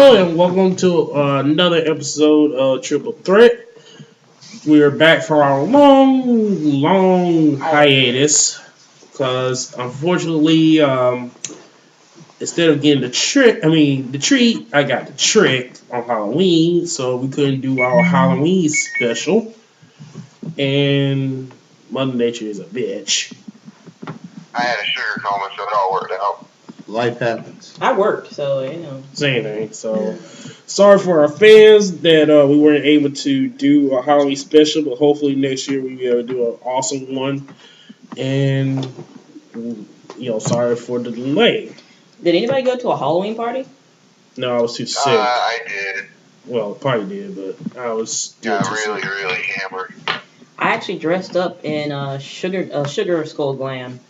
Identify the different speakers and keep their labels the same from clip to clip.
Speaker 1: Hello and welcome to another episode of Triple Threat. We are back from our long hiatus because unfortunately, instead of getting the treat, I got the trick on Halloween, so we couldn't do our Halloween special. And Mother Nature is a bitch.
Speaker 2: I had a sugar coma, so it all worked out.
Speaker 3: Life happens.
Speaker 4: I worked, so you know.
Speaker 1: Same thing. So sorry for our fans that we weren't able to do a Halloween special, but hopefully next year we'll be able to do an awesome one. And sorry for the delay.
Speaker 4: Did anybody go to a Halloween party?
Speaker 1: No, I was too sick.
Speaker 2: I did.
Speaker 1: Well, probably did, but I was
Speaker 2: really hammered.
Speaker 4: I actually dressed up in sugar skull glam.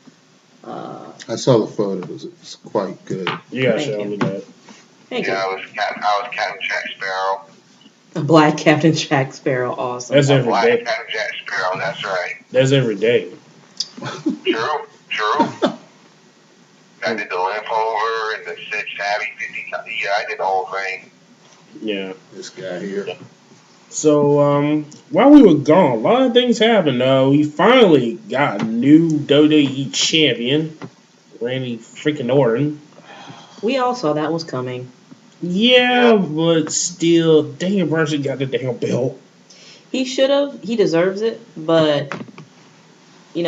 Speaker 3: I saw the photos. It was quite good.
Speaker 1: You gotta
Speaker 4: Thank
Speaker 1: show
Speaker 4: you.
Speaker 1: me that.
Speaker 4: Thank
Speaker 2: I was Captain Jack Sparrow.
Speaker 4: you. A black Captain Jack Sparrow, awesome.
Speaker 1: That's every
Speaker 2: Black
Speaker 1: day.
Speaker 2: Captain Jack Sparrow, that's right.
Speaker 1: That's every day.
Speaker 2: True. I did the limp over and the 6 tabby 50 times. Yeah, I did the whole thing.
Speaker 1: Yeah.
Speaker 3: This guy here.
Speaker 1: So, while we were gone, a lot of things happened. We finally got a new WWE champion, Randy freaking Orton.
Speaker 4: We all saw that was coming.
Speaker 1: Yeah, but still, Daniel Bryan got the damn belt.
Speaker 4: He should have. He deserves it, but it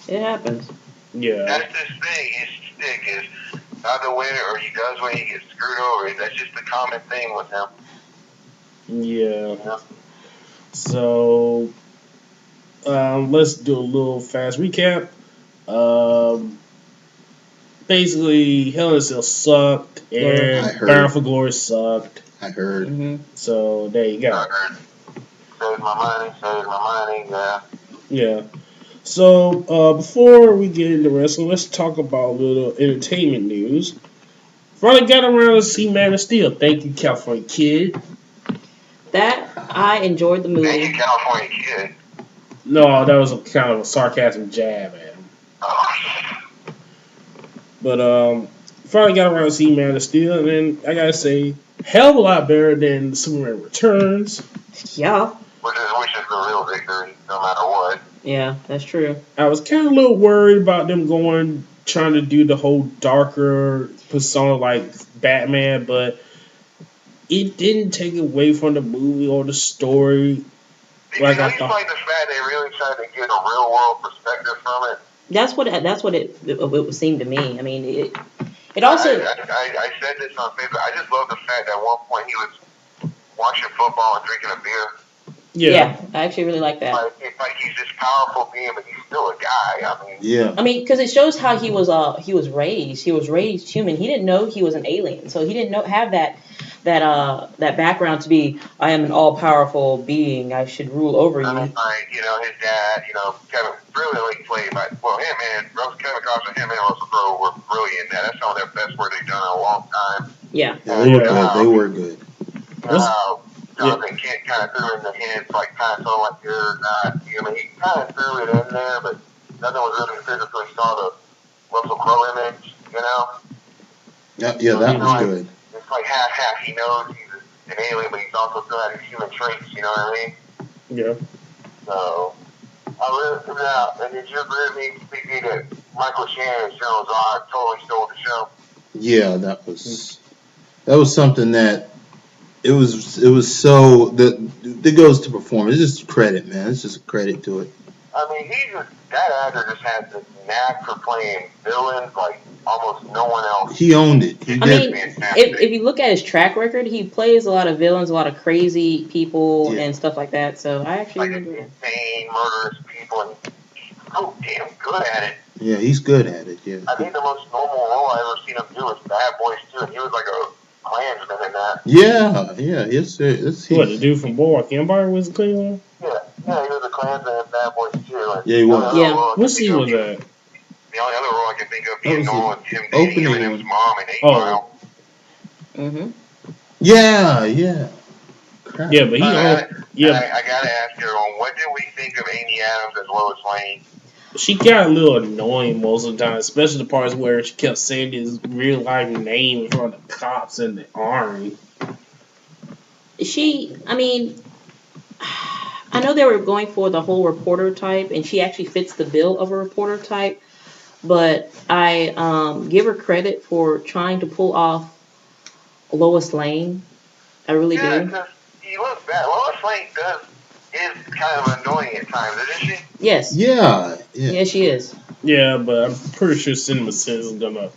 Speaker 4: happens.
Speaker 1: Yeah.
Speaker 2: That's his thing. His stick is either win or he does win, he gets screwed over. That's just the common thing with him.
Speaker 1: Yeah. So, let's do a little fast recap. Basically, Hell in a Cell sucked, and Bound for Glory sucked.
Speaker 3: I heard.
Speaker 4: Mm-hmm.
Speaker 1: So, there you go.
Speaker 2: I heard. Save my money, yeah.
Speaker 1: Yeah. So, before we get into wrestling, let's talk about a little entertainment news. Finally got around to see Man of Steel. Thank you, California Kid.
Speaker 4: That I enjoyed the movie.
Speaker 2: Thank you, California Kid.
Speaker 1: No, that was a kind of a sarcasm jab at him.
Speaker 2: Oh.
Speaker 1: But finally got around to see Man of Steel, and then I gotta say, hell of a lot better than Superman Returns.
Speaker 4: Yeah.
Speaker 2: Which is the real victory, no matter what.
Speaker 4: Yeah, that's true.
Speaker 1: I was kind of a little worried about them trying to do the whole darker persona like Batman, but it didn't take away from the movie or the story.
Speaker 2: Like I thought. Like the fact they really tried to get a real world perspective from it.
Speaker 4: That's what it seemed to me. I mean, it also.
Speaker 2: I said this on Facebook. I just love the fact that at one point he was watching football and drinking a beer.
Speaker 4: Yeah, I actually really like that.
Speaker 2: Like he's this powerful being, but he's still a guy.
Speaker 4: I mean, because it shows how he was raised. He was raised human. He didn't know he was an alien, so he didn't have that background to be. I am an all powerful being. I should rule over you.
Speaker 2: I mean, his dad, Kevin, really played by. Well, him and Kevin Costner, him and Russell Crowe were brilliant in that. That's some of their best work they've done in a long time.
Speaker 4: Yeah,
Speaker 3: they were good.
Speaker 2: Jonathan Kent kind of threw in the hints, like kind of so like you're not. He kind of threw it in there, but nothing was really physically saw the Russell Crowe image,
Speaker 3: Yeah, that was good.
Speaker 2: It's like half. He knows he's an alien, but he's also still has his human traits. You know what I mean?
Speaker 1: Yeah.
Speaker 2: So I really figured out. And did you agree with me speaking that Michael Shannon and Cheryl Zod totally stole the show?
Speaker 3: Yeah, that was something that. It was so that goes to performance. It's just credit, man. It's just a credit to it.
Speaker 2: I mean, that actor just has this knack for playing villains like almost no one else.
Speaker 3: He owned it.
Speaker 4: If you look at his track record, he plays a lot of villains, a lot of crazy people and stuff like that. So I actually
Speaker 2: insane, murderous people, and he's so damn good at it.
Speaker 3: Yeah, he's good at it. Yeah.
Speaker 2: I think the most normal role I ever seen him do was Bad Boys 2, and he was like a Klansman in that.
Speaker 3: Yeah. Yes,
Speaker 1: what, the dude from Boardwalk Empire was a Klansman?
Speaker 2: Yeah, he was a Klansman in Bad Boys 2.
Speaker 3: Yeah, he was.
Speaker 1: What scene was that?
Speaker 2: The only other role I can think of being Nolan and Tim dating him and his mom in 8 Mile.
Speaker 4: Mm-hmm.
Speaker 3: Yeah. Crap.
Speaker 1: Yeah, but he
Speaker 2: I gotta ask everyone, what did we think of Amy Adams as Lois Lane?
Speaker 1: she got a little annoying most of the time, especially the parts where she kept saying his real life name in front of the cops in the army.
Speaker 4: I mean, I know they were going for the whole reporter type, and she actually fits the bill of a reporter type. But I give her credit for trying to pull off Lois Lane. I really
Speaker 2: Yeah,
Speaker 4: do.
Speaker 2: because you look back, Lois Lane is kind of annoying at times, isn't she?
Speaker 4: Yes.
Speaker 3: Yeah.
Speaker 4: Yes, she is.
Speaker 1: Yeah, but I'm pretty sure Cinema Sins is gonna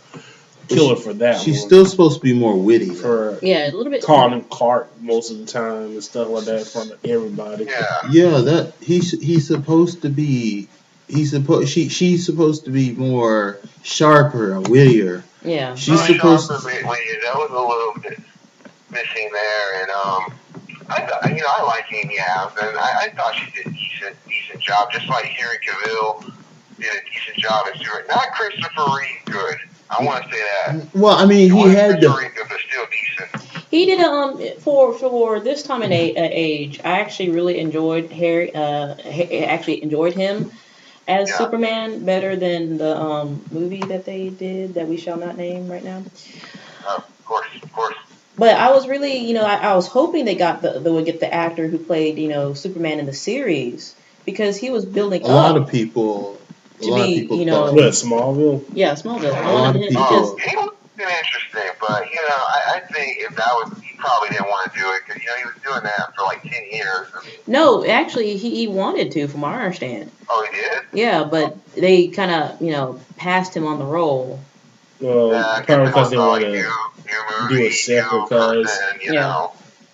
Speaker 1: kill her for that
Speaker 3: She's
Speaker 1: one.
Speaker 3: still supposed to be more witty.
Speaker 1: For
Speaker 4: Yeah, a little bit.
Speaker 1: calling him Clark most of the time and stuff like that in front of everybody.
Speaker 2: Yeah.
Speaker 3: Yeah, that he's supposed to be. She's supposed to be more sharper and wittier.
Speaker 4: Yeah.
Speaker 3: She's
Speaker 2: Really
Speaker 3: supposed.
Speaker 2: sharp that was a little bit missing there, and I thought, I like Amy Adams, and I thought she did a decent job, just like Henry Cavill did a decent job as Superman. Not Christopher Reeve good. I want to say that.
Speaker 3: Well, I mean, he had
Speaker 2: Christopher
Speaker 3: the.
Speaker 2: Reeve good, but still decent.
Speaker 4: He did for this time and age. I actually really enjoyed Harry. Actually enjoyed him as
Speaker 2: Yeah.
Speaker 4: Superman better than the movie that they did that we shall not name right now.
Speaker 2: Of course.
Speaker 4: But I was really, I was hoping they would get the actor who played, Superman in the series because he was building
Speaker 3: A lot of people.
Speaker 4: to be,
Speaker 3: thought.
Speaker 1: What, Smallville?
Speaker 4: Yeah, Smallville.
Speaker 3: A lot of people.
Speaker 2: He was interesting, but I think if that was, he probably didn't want to do it because he was doing that for like 10 years.
Speaker 4: No, actually, he wanted to, from what I understand.
Speaker 2: Oh, he did?
Speaker 4: Yeah, but they kind of, passed him on the role.
Speaker 1: Well, probably because they want to do it separate because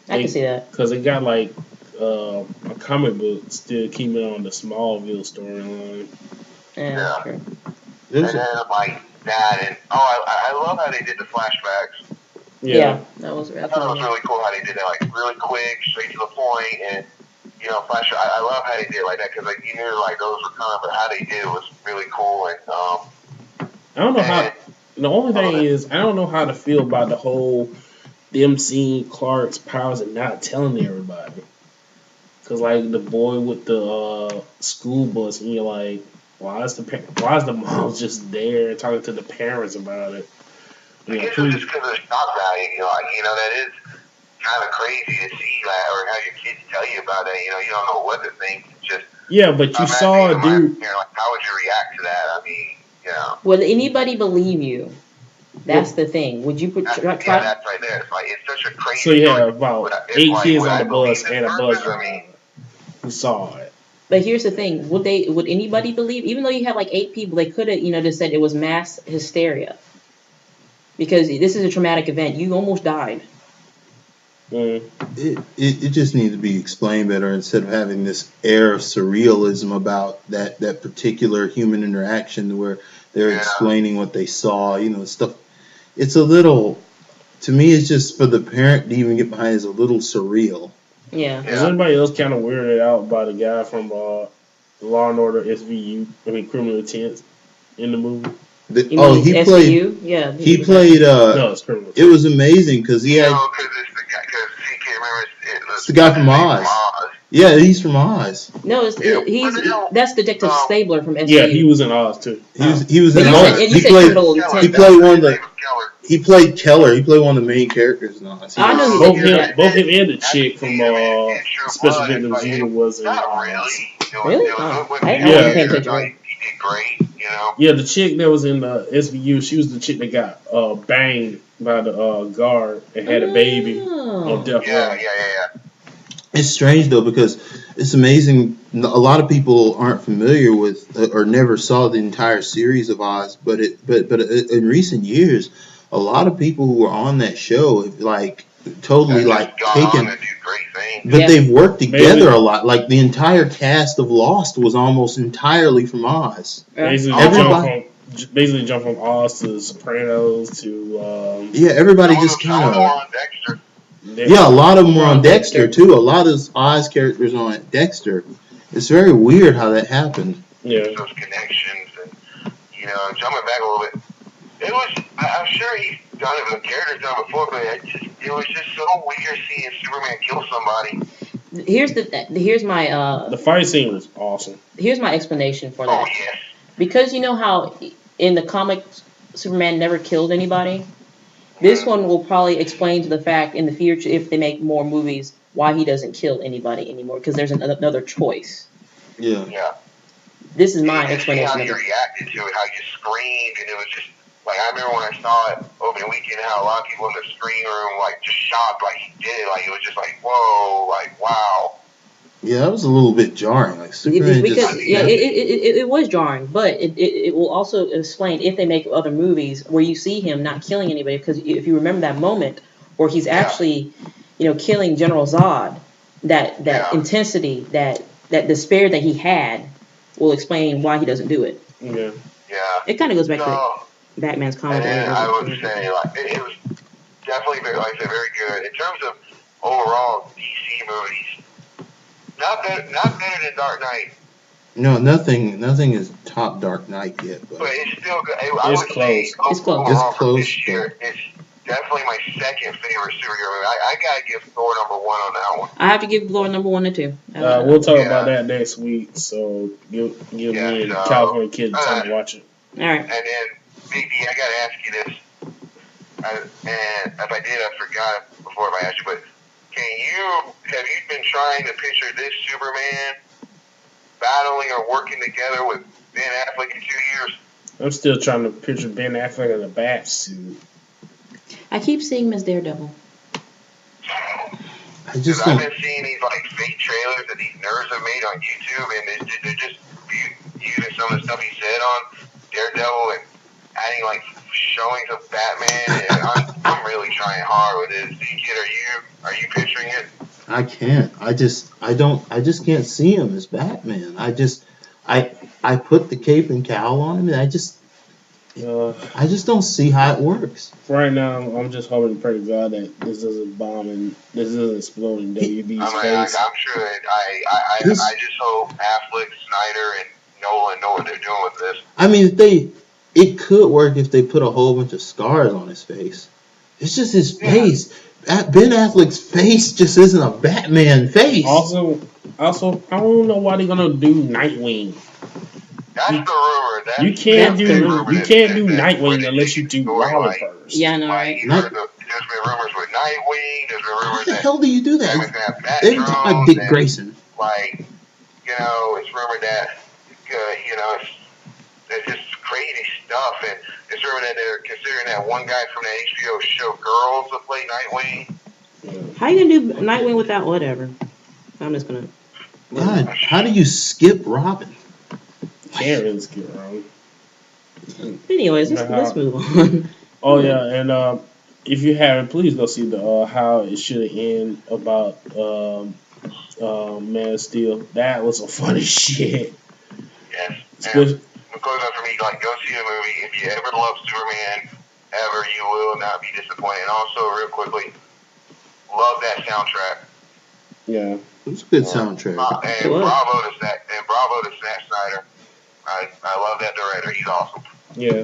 Speaker 4: I can see that.
Speaker 1: Because they got like a comic book still keeping on the Smallville storyline.
Speaker 4: Yeah, true.
Speaker 2: And then like that, and I love how they did the flashbacks.
Speaker 4: Yeah, that was.
Speaker 2: I thought it was really cool how they did that, like really quick, straight to the point, and flash. I love how they did it like that because like you knew like those were coming, but how they did it was really cool. And
Speaker 1: I don't know how. The only thing is, I don't know how to feel about the whole them seeing Clark's powers and not telling everybody. Cause like the boy with the school bus, and you're like, why is the mom just there talking to the parents about it?
Speaker 2: I guess it's just because of the shock value. That is kind of crazy to see that, or have your kids tell you about it. You don't know what to think. It's just
Speaker 1: but you saw a dude.
Speaker 2: Like, how would you react to that? I mean,
Speaker 4: Would anybody believe you? That's the thing. Would you try?
Speaker 2: That's right there. It's like it's such a crazy.
Speaker 1: So you have about 8 kids on the bus and a bus driver who saw it.
Speaker 4: But here's the thing: would anybody believe? Even though you have like 8 people, they could have just said it was mass hysteria because this is a traumatic event. You almost died.
Speaker 3: It just needs to be explained better instead of having this air of surrealism about that particular human interaction where they're explaining what they saw, stuff. It's a little, to me, it's just for the parent to even get behind is a little surreal.
Speaker 4: Yeah.
Speaker 1: Is anybody else kind of weirded out by the guy from Law and Order SVU? I mean, Criminal Intent in the movie.
Speaker 3: He played.
Speaker 4: Yeah.
Speaker 3: He played.
Speaker 1: No, it's Criminal.
Speaker 3: It was amazing because he had. It's the guy from Oz. Yeah, he's from Oz.
Speaker 4: No, that's Detective Stabler from SVU.
Speaker 1: Yeah, he was in Oz too.
Speaker 3: He was in Oz. He played one of the. He played Keller. He played one of the main characters in Oz.
Speaker 4: I know
Speaker 1: both him and the chick from Special Victims Unit was in Oz.
Speaker 4: Really?
Speaker 2: I
Speaker 1: wasn't
Speaker 2: paying attention. He did great,
Speaker 1: Yeah, the chick that was in the SVU, she was the chick that got banged by the guard and had a baby on death row.
Speaker 2: Yeah.
Speaker 3: It's strange though because it's amazing. A lot of people aren't familiar with or never saw the entire series of Oz, but in recent years, a lot of people who were on that show have totally taken. But they've worked together a lot. Like the entire cast of Lost was almost entirely from Oz.
Speaker 1: Basically jump from Oz to Sopranos to
Speaker 3: everybody just kind of. Yeah, a lot of them were on Dexter too. A lot of Oz characters on Dexter. It's very weird how that happened.
Speaker 1: Yeah.
Speaker 2: Those connections and jumping back a little bit. It was. I'm sure he's done it. The character's done it before, but it was just so weird seeing Superman kill somebody.
Speaker 4: Here's my
Speaker 1: the fight scene was awesome.
Speaker 4: Here's my explanation for that.
Speaker 2: Oh yes.
Speaker 4: Because you know how in the comics Superman never killed anybody. This one will probably explain to the fact in the future if they make more movies why he doesn't kill anybody anymore because there's another choice.
Speaker 3: Yeah.
Speaker 2: Yeah.
Speaker 4: This is my
Speaker 2: You can see how
Speaker 4: explanation of
Speaker 2: you
Speaker 4: it.
Speaker 2: reacted to it, how you screamed, and it was just like I remember when I saw it opening weekend, how a lot of people in the screening room like just shocked, like he did it, like it was just like whoa, like wow.
Speaker 3: Yeah, that was a little bit jarring. Like Superman
Speaker 4: Because
Speaker 3: just
Speaker 4: yeah, it was jarring, but it will also explain if they make other movies where you see him not killing anybody. Because if you remember that moment where he's actually, killing General Zod, that intensity, that despair that he had, will explain why he doesn't do it.
Speaker 1: Yeah.
Speaker 2: Yeah.
Speaker 4: It kind of goes back
Speaker 2: So,
Speaker 4: to Batman's comic.
Speaker 2: and then I would say like it was definitely very, like I said, very good in terms of overall DC movies. Not better than Dark Knight,
Speaker 3: no, nothing is top Dark Knight yet,
Speaker 2: but
Speaker 3: but
Speaker 2: it's still good. I
Speaker 1: It's
Speaker 2: would
Speaker 1: close.
Speaker 2: say
Speaker 4: It's close.
Speaker 2: overall
Speaker 3: It's
Speaker 2: for
Speaker 3: close,
Speaker 2: this year, it's definitely my second favorite superhero movie. I gotta give Thor #1 on that one.
Speaker 4: I have to give Thor #1 and 2.
Speaker 1: We'll talk about that next week. So give me and California Kid time to watch it.
Speaker 4: All right.
Speaker 2: And then, Big D, I gotta ask you this. And if I did, I forgot before if I asked you, but have you been trying to picture this Superman battling or working together with Ben Affleck in 2 years?
Speaker 1: I'm still trying to picture Ben Affleck in a bat suit.
Speaker 4: I keep seeing him as Daredevil.
Speaker 3: I just
Speaker 2: I've
Speaker 3: don't.
Speaker 2: been seeing these like fake trailers that these nerds have made on YouTube, and they're just using some of the stuff he said on Daredevil and adding like showings of Batman. And I'm really trying hard with this. Kid, are you picturing it?
Speaker 3: I can't. I just can't see him as Batman. I put the cape and cowl on him, and I just don't see how it works.
Speaker 1: Right now, I'm just hoping and pray to God that this doesn't bomb and this doesn't explode in WB's face.
Speaker 2: I'm sure that I just hope Affleck, Snyder, and Nolan know what they're doing with this.
Speaker 3: I mean, it could work if they put a whole bunch of scars on his face. It's just his face. Ben Affleck's face just isn't a Batman face.
Speaker 1: Also, I don't know why they're gonna do Nightwing.
Speaker 2: That's the rumor.
Speaker 1: You can't do Nightwing unless you do Robin first.
Speaker 4: Yeah, I know, right?
Speaker 2: There's been rumors with Nightwing. There's been rumors
Speaker 3: How the hell do you do that? They
Speaker 2: They
Speaker 3: talk about Dick Grayson.
Speaker 2: Like, it's rumored that it's just crazy stuff, and it's rumored that they're considering that one guy from that HBO show Girls to play Nightwing.
Speaker 4: How you gonna do Nightwing without whatever? I'm just gonna.
Speaker 3: God, how do you skip Robin?
Speaker 1: Can't really skip Robin.
Speaker 4: Anyways, let's move on.
Speaker 1: Oh yeah, and if you haven't, please go see the How It Should End about Man of Steel. That was some funny shit.
Speaker 2: Yes. Close up for me, like, go see the movie. If you ever love Superman, ever, you will not be disappointed. And also, real quickly, love that soundtrack.
Speaker 1: Yeah.
Speaker 3: It's a good soundtrack.
Speaker 2: And bravo to Zack Snyder. I love that director. He's awesome.
Speaker 1: Yeah.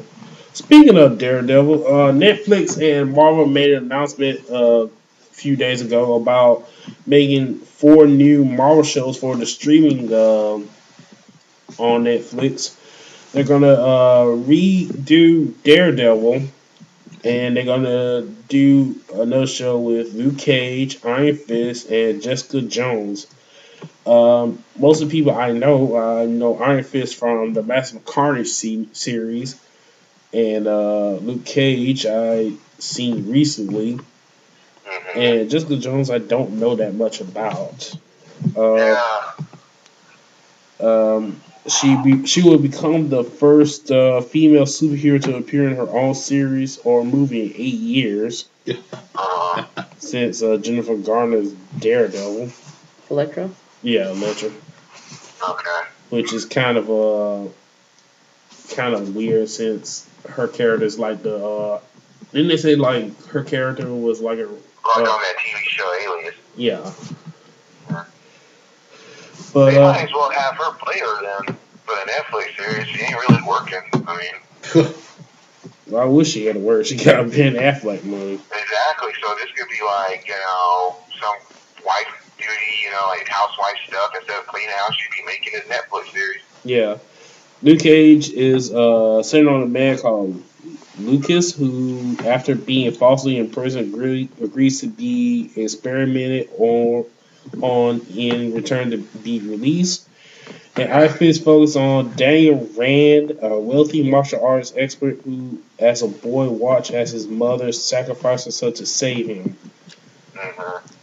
Speaker 1: Speaking of Daredevil, Netflix and Marvel made an announcement a few days ago about making 4 new Marvel shows for the streaming on Netflix. They're gonna redo Daredevil, and they're gonna do another show with Luke Cage, Iron Fist, and Jessica Jones. Most of the people I know Iron Fist from the Maximum Carnage series, and Luke Cage I seen recently, and Jessica Jones I don't know that much about. She will become the first female superhero to appear in her own series or movie in 8 years since Jennifer Garner's Daredevil.
Speaker 4: Elektra?
Speaker 1: Yeah, Elektra.
Speaker 2: Okay.
Speaker 1: Which is kind of weird since her character is like the didn't they say like her character was like a
Speaker 2: on that TV show Alias.
Speaker 1: Yeah. But
Speaker 2: they might as well have her play her then for the Netflix series. She ain't really working. I mean,
Speaker 1: I wish she had a word. She got a Ben Affleck movie.
Speaker 2: Exactly. So this could be like some wife duty, like housewife stuff. Instead of cleaning house, she'd be making a Netflix series.
Speaker 1: Yeah. Luke Cage is centered on a man called Lucas, who, after being falsely imprisoned, agrees to be experimented on in return to be released. And I Fist focus on Daniel Rand, a wealthy martial arts expert who, as a boy, watched as his mother sacrificed herself to save him.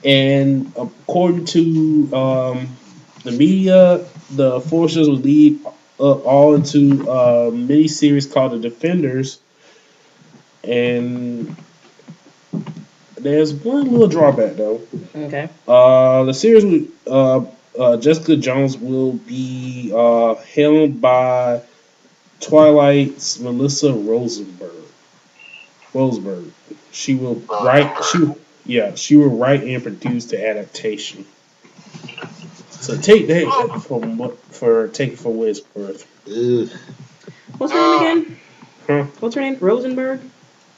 Speaker 1: And according to the media, the forces will lead up all into a mini series called The Defenders. And there's one little drawback though.
Speaker 4: Okay.
Speaker 1: The series with Jessica Jones will be helmed by Twilight's Melissa Roseberg. She will write. She will write and produce the adaptation. So take that take it for what it's worth.
Speaker 4: What's her name again?
Speaker 1: Huh?
Speaker 4: What's her name? Rosenberg?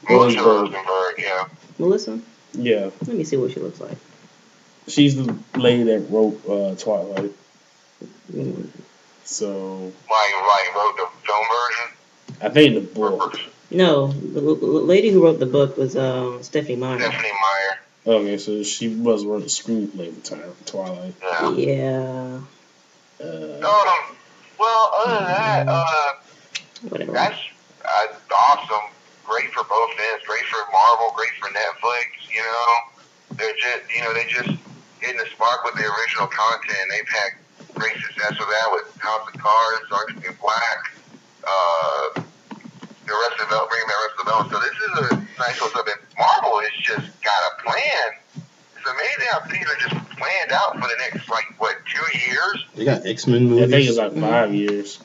Speaker 2: Rosenberg, yeah.
Speaker 4: Melissa?
Speaker 1: Yeah.
Speaker 4: Let me see what she looks like.
Speaker 1: She's the lady that wrote Twilight.
Speaker 4: Mm.
Speaker 1: So.
Speaker 2: Like wrote the film version?
Speaker 1: I think the book.
Speaker 4: No, the lady who wrote the book was Stephanie Meyer.
Speaker 2: Stephanie Meyer.
Speaker 1: Okay, so she was wrote the screenplay for Twilight.
Speaker 4: Yeah.
Speaker 2: Well, other than that,
Speaker 4: Whatever.
Speaker 2: that's awesome. Great for both ends. Great for Marvel. Great for Netflix. You know, they just hitting the spark with the original content. And they've had great success with that with House of Cards, Orange is the New Black, the rest of the bringing that rest of the belt. So this is a nice little stuff. And Marvel has just got a plan. It's amazing how things are just planned out for the next 2 years.
Speaker 3: They got X-Men movies.
Speaker 1: I think it's 5 years.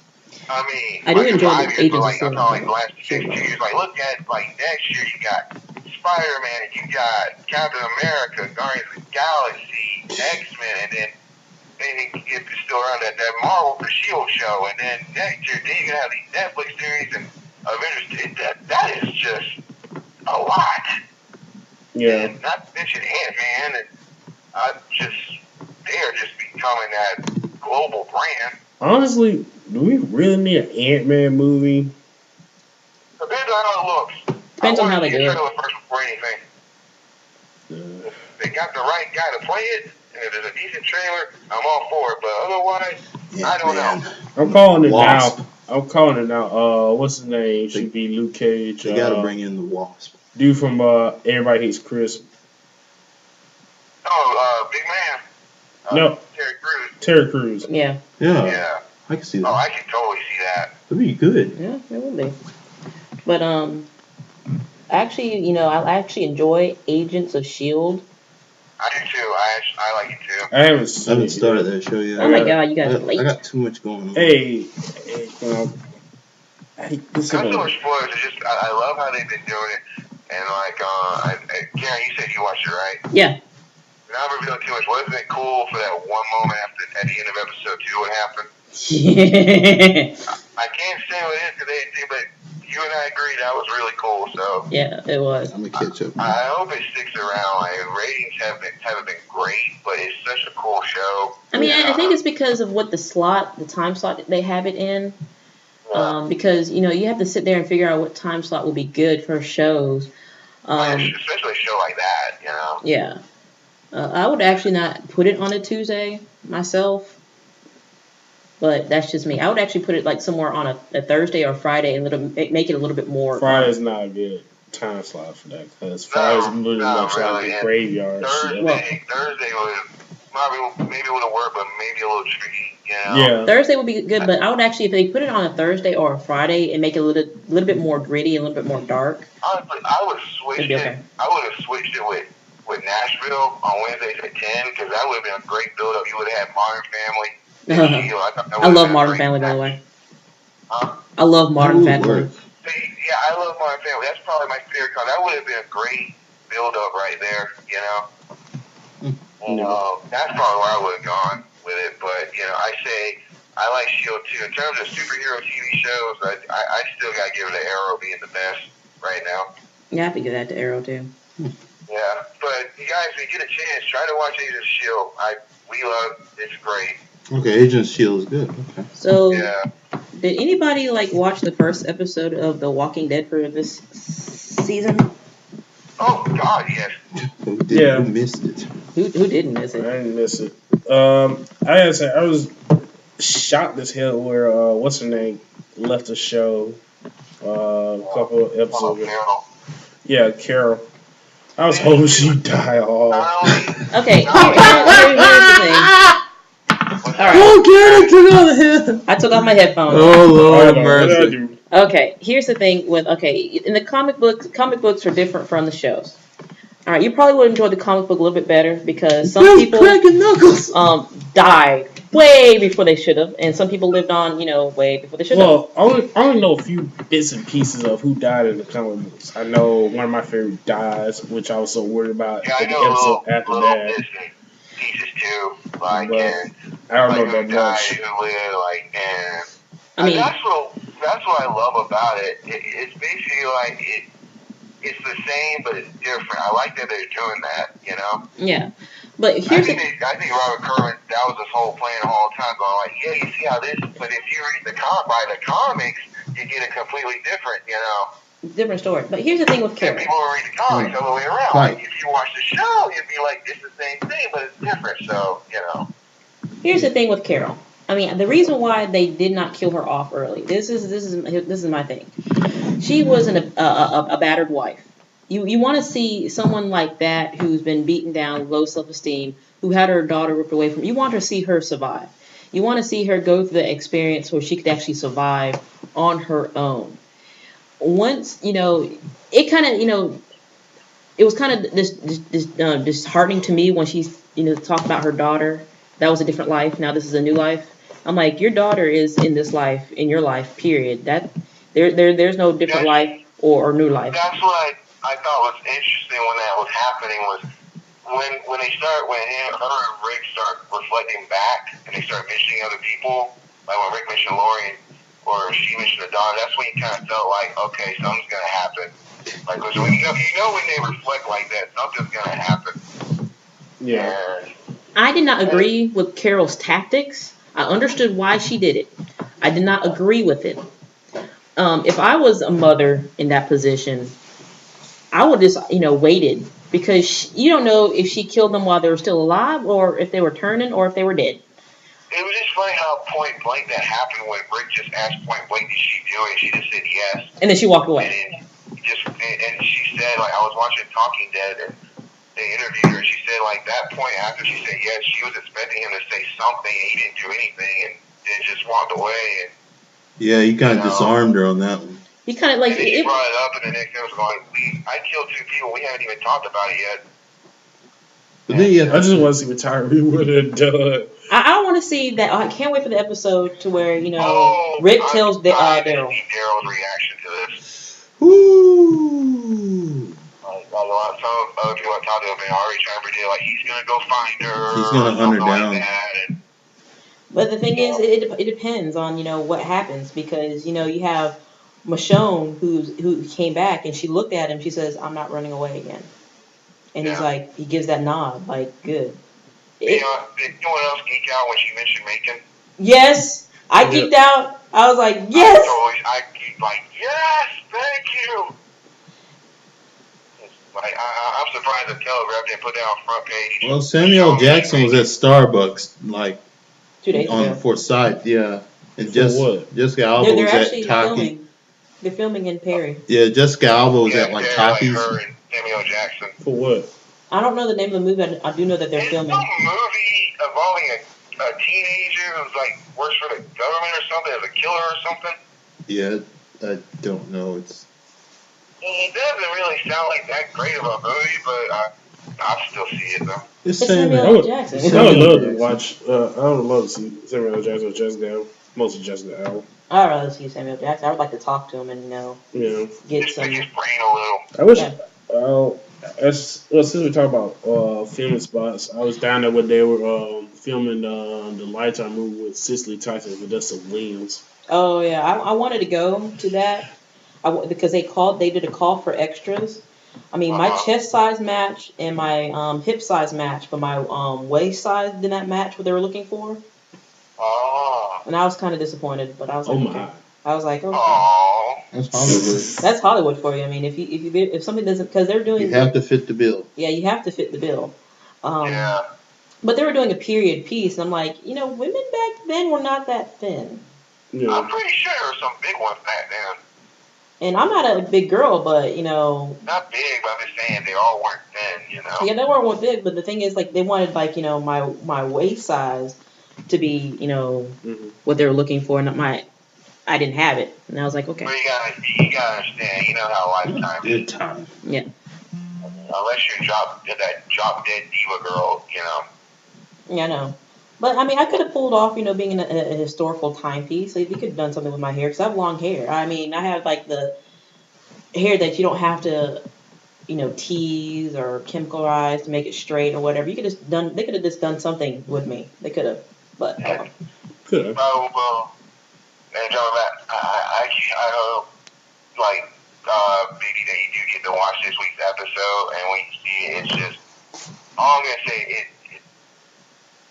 Speaker 2: I mean,
Speaker 4: I do enjoy the Agents of
Speaker 2: I'm talking the last 2 years. Look at next year you got Spider-Man, and you got Captain America, Guardians of the Galaxy, X-Men, and then if it's still around that Marvel the Shield show, and then next year then you're gonna have these Netflix series and Avengers. That is just a lot.
Speaker 1: Yeah.
Speaker 2: And not to mention Ant-Man, and they're just becoming that global brand.
Speaker 1: Honestly, do we really need an Ant-Man movie?
Speaker 2: Depends on how it looks.
Speaker 4: Depends on how they do it.
Speaker 2: First before anything. If they got the right guy to play it, and if there's a decent trailer, I'm all for it. But otherwise, I don't know.
Speaker 1: I'm calling it
Speaker 3: Wasp.
Speaker 1: now. I'm calling it now. What's his name? Should be Luke Cage.
Speaker 3: They gotta bring in the Wasp.
Speaker 1: Dude from Everybody Hates Chris.
Speaker 2: Big Man.
Speaker 1: No. Terry Crews.
Speaker 4: Yeah.
Speaker 3: Yeah. I can see that.
Speaker 2: Oh, I can totally see that.
Speaker 3: That'd be good.
Speaker 4: Yeah, it would be. But actually, I actually enjoy Agents of S.H.I.E.L.D.
Speaker 2: I do too. I like it too.
Speaker 1: I haven't
Speaker 3: started that show yet.
Speaker 4: Oh my god, you guys are late.
Speaker 3: I got too much going on.
Speaker 1: Hey,
Speaker 2: There's no more spoilers. It's just I love how they've been doing it. And Karen, you said you watched it, right?
Speaker 4: Yeah.
Speaker 2: Not revealing too much. Wasn't it cool for that one moment at the end of episode 2 what happened? I can't say what it is today, but you and I agree that was really cool. So
Speaker 4: yeah, it was.
Speaker 3: I'm gonna catch up.
Speaker 2: I hope it sticks around. Ratings haven't been great, but it's such a cool show.
Speaker 4: I mean, I think it's because of what the time slot that they have it in. Because you have to sit there and figure out what time slot will be good for shows.
Speaker 2: Especially a show like that,
Speaker 4: Yeah. I would actually not put it on a Tuesday myself, but that's just me. I would actually put it somewhere on a Thursday or Friday and make it a little bit more.
Speaker 1: Friday's not a good time slot for that because Friday's literally much like a graveyard.
Speaker 2: Thursday would maybe would have worked, but maybe a little tricky.
Speaker 1: Yeah.
Speaker 4: Thursday would be good, but I would actually, if they put it on a Thursday or a Friday and make it a little bit more gritty and a little bit more dark.
Speaker 2: Honestly, I would have switched it. Okay. I would have switched it with Nashville on Wednesdays at 10 because that would have been a great build-up. You would have had Modern Family.
Speaker 4: I love Modern Family, by the way. I love Modern Family.
Speaker 2: Yeah, I love Modern Family. That's probably my favorite. That would have been a great build-up right there. That's probably where I would have gone with it. But I like S.H.I.E.L.D. too. In terms of superhero TV shows, I still got to give it to Arrow being the best right now.
Speaker 4: Yeah, I have to give that to Arrow too.
Speaker 2: Yeah, but you guys, if you get a chance, try to watch Agents of S.H.I.E.L.D. We love it. It's great.
Speaker 3: Okay, Agents of S.H.I.E.L.D. is good. Okay.
Speaker 4: So, Did anybody watch the first episode of The Walking Dead for this season?
Speaker 2: Oh God, yes.
Speaker 3: Who missed it?
Speaker 4: Who didn't miss
Speaker 1: I
Speaker 4: it?
Speaker 1: didn't miss it. I gotta say, I was shocked as hell where what's her name left the show a couple of episodes ago.
Speaker 2: Carol.
Speaker 1: Yeah, Carol. I was hoping she'd die off.
Speaker 4: Okay, here's the thing. Alright.
Speaker 3: Oh, get it! Get out of here!
Speaker 4: I took off my headphones.
Speaker 3: Oh, Lord
Speaker 1: What did I
Speaker 3: mercy.
Speaker 1: do?
Speaker 4: Okay, here's the thing with in the comic books are different from the shows. All right, you probably would enjoy the comic book a little bit better because some people
Speaker 3: cracking knuckles.
Speaker 4: died way before they should have, and some people lived on way before they should have.
Speaker 1: Well, I only know a few bits and pieces of who died in the comic books. I know one of my favorite dies, which I was so worried about
Speaker 2: Yeah, I
Speaker 1: in the
Speaker 2: know
Speaker 1: episode after
Speaker 2: little
Speaker 1: that.
Speaker 2: bits and pieces too. Like,
Speaker 1: But
Speaker 2: and
Speaker 1: I don't know
Speaker 2: who
Speaker 1: that
Speaker 2: died,
Speaker 1: much.
Speaker 2: who lived, like, and
Speaker 4: I mean,
Speaker 2: that's what I love about it. It's basically like it's the same, but it's different. I like that they're doing that.
Speaker 4: yeah, but
Speaker 2: I
Speaker 4: here's
Speaker 2: think Robert Kirkman, that was his whole plan the whole time. Going like, yeah, you see how this, but if you read the comics, you get it completely different.
Speaker 4: different story. But here's the thing with
Speaker 2: And
Speaker 4: Carol.
Speaker 2: people will read the comics all the way around.
Speaker 3: Right.
Speaker 2: Like, if you watch the show, you'd be like, it's the same thing, but it's different. So,
Speaker 4: Here's the thing with Carol. I mean, the reason why they did not kill her off early. This is my thing. She was a battered wife. You want to see someone like that who's been beaten down, low self-esteem, who had her daughter ripped away from. You want to see her survive. You want to see her go through the experience where she could actually survive on her own. Once it kind of it was kind of disheartening to me when she's talked about her daughter. That was a different life. Now this is a new life. I'm like, your daughter is in this life, in your life, period. That there's no different life or new life.
Speaker 2: that's what I thought was interesting when that was happening was when her and Rick start reflecting back and they start mentioning other people, like when Rick mentioned Lori or she mentioned the daughter, that's when you kind of felt like, okay, something's going to happen. Like, cause when when they reflect like that, something's going to happen.
Speaker 1: Yeah.
Speaker 2: And
Speaker 4: I did not agree with Carol's tactics. I understood why she did it. I did not agree with it. If I was a mother in that position, I would just, waited because you don't know if she killed them while they were still alive or if they were turning or if they were dead.
Speaker 2: It was just funny how point blank that happened when Rick just asked point blank, did she do it? She just said yes.
Speaker 4: And then she walked away.
Speaker 2: And she said, like, I was watching Talking Dead and they interviewed her and she said, like, that point after she said yes, she was expecting him to say something and he didn't do anything and then just walked away. And
Speaker 3: Yeah, he kind of disarmed her on that one.
Speaker 4: He kind of like
Speaker 2: and then she brought it up and the next day was going, I killed 2 people, we haven't even talked about it yet.
Speaker 3: But then,
Speaker 1: I just want to see what Tyree would have done.
Speaker 4: I want to see that. I can't wait for the episode to where Rick tells
Speaker 2: Daryl.
Speaker 4: Daryl.
Speaker 2: Daryl's reaction to this.
Speaker 3: Woo!
Speaker 2: Like, some other people I talked to have already trying to predict, like, he's going to go find her.
Speaker 3: He's gonna hunt her down.
Speaker 2: Like that, and,
Speaker 4: But the thing is, it depends on what happens because you have Michonne who came back and she looked at him. She says, "I'm not running away again," and he's like, he gives that nod, like, good.
Speaker 2: did anyone else geek out when she mentioned Macon?
Speaker 4: Yes, I geeked out. I was like, yes.
Speaker 2: I geeked like, yes, thank you. Like, I'm surprised the Telegraph didn't put that on front page.
Speaker 3: Well, Samuel Jackson was at Starbucks, like,
Speaker 4: 2 days
Speaker 3: on
Speaker 4: ago.
Speaker 3: Forsyth, yeah. And
Speaker 1: what?
Speaker 3: Jessica Alba
Speaker 4: They're
Speaker 3: was
Speaker 4: actually
Speaker 3: at Taki.
Speaker 4: filming. They're filming in Perry.
Speaker 3: Yeah, Jessica Alba was at, like, Taki's.
Speaker 2: Her and Samuel Jackson.
Speaker 1: For what?
Speaker 4: I don't know the name of the movie. I do know that they're
Speaker 2: It's
Speaker 4: filming.
Speaker 2: some movie involving a teenager who's, like, works for the government or something, as a killer or something.
Speaker 3: Yeah, I don't know.
Speaker 2: It doesn't really sound like that great of a movie, but I'll still see it, though.
Speaker 3: It's
Speaker 4: It's
Speaker 3: Samuel.
Speaker 4: Samuel Jackson.
Speaker 1: I would love to watch. I would love to see Samuel L. Jackson or Jessica Alba. Mostly Jessica Alba.
Speaker 4: I'd rather see Samuel Jackson. I would like to talk to him and get
Speaker 2: Just
Speaker 4: some.
Speaker 2: pick his brain a little.
Speaker 1: I wish.
Speaker 4: Yeah.
Speaker 1: Since we talk about filming spots, I was down there when they were filming the Lifetime movie with Cicely Tyson and Vanessa Williams.
Speaker 4: Oh yeah, I wanted to go to that. Because they did a call for extras. I mean, my chest size match and my hip size match, but my waist size did not match what they were looking for.
Speaker 2: Oh.
Speaker 4: And I was kind of disappointed, but I was
Speaker 1: Oh
Speaker 4: like,
Speaker 1: my.
Speaker 4: okay. I was like, okay.
Speaker 2: Oh.
Speaker 3: That's Hollywood.
Speaker 4: That's Hollywood for you. I mean, if something doesn't, because they're doing,
Speaker 3: You have to fit the bill.
Speaker 4: yeah, you have to fit the bill.
Speaker 2: Yeah.
Speaker 4: But they were doing a period piece, and I'm like, women back then were not that thin.
Speaker 2: I'm
Speaker 1: Yeah.
Speaker 2: pretty sure there were some big ones back then.
Speaker 4: And I'm not a big girl, but
Speaker 2: Not big, but I'm just saying they all weren't thin.
Speaker 4: yeah, they weren't big. But the thing is, like, they wanted like my waist size to be what they were looking for, and I didn't have it, and I was like, okay.
Speaker 2: But you gotta understand. You know how lifetime
Speaker 3: Good
Speaker 2: is.
Speaker 3: time.
Speaker 4: Yeah.
Speaker 2: Unless you're that drop dead diva girl,
Speaker 4: Yeah, I know. But I mean, I could have pulled off, being a historical timepiece. Like, we could have done something with my hair because I have long hair. I mean, I have like the hair that you don't have to, tease or chemicalize to make it straight or whatever. They could have just done something with me. They could have, but
Speaker 1: Good.
Speaker 2: Well, and John, I hope like maybe that you do get to watch this week's episode, and when you see it, it's just all I'm gonna say it's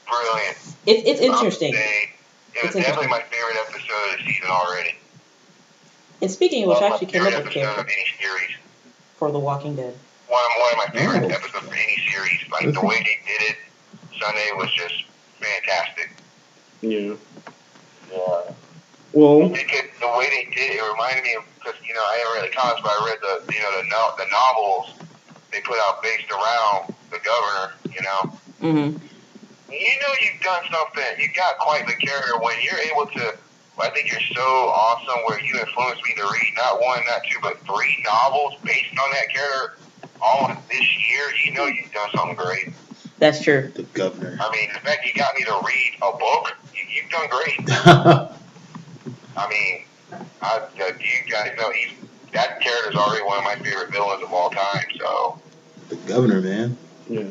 Speaker 2: brilliant.
Speaker 4: it's interesting.
Speaker 2: It was definitely my favorite episode of the season already.
Speaker 4: And speaking of which, I actually came up with a
Speaker 2: episode of
Speaker 4: character
Speaker 2: any series.
Speaker 4: for The Walking Dead.
Speaker 2: One of my favorite episodes for any series. Like the way they did it, Sunday was just fantastic.
Speaker 1: Yeah.
Speaker 2: Yeah.
Speaker 1: Well.
Speaker 2: Because the way they did it reminded me of, because I haven't read the comics, but I read the novels they put out based around the governor.
Speaker 4: Mm-hmm.
Speaker 2: You've done something. You got quite the character when you're able to. I think you're so awesome where you influenced me to read not one, not two, but 3 novels based on that character all this year. You've done something great.
Speaker 4: That's true.
Speaker 3: The governor.
Speaker 2: I mean, the fact you got me to read a book, you've done great. I mean, you guys know that character's already one of my favorite villains of all time. So
Speaker 3: The governor, man.
Speaker 1: Yeah.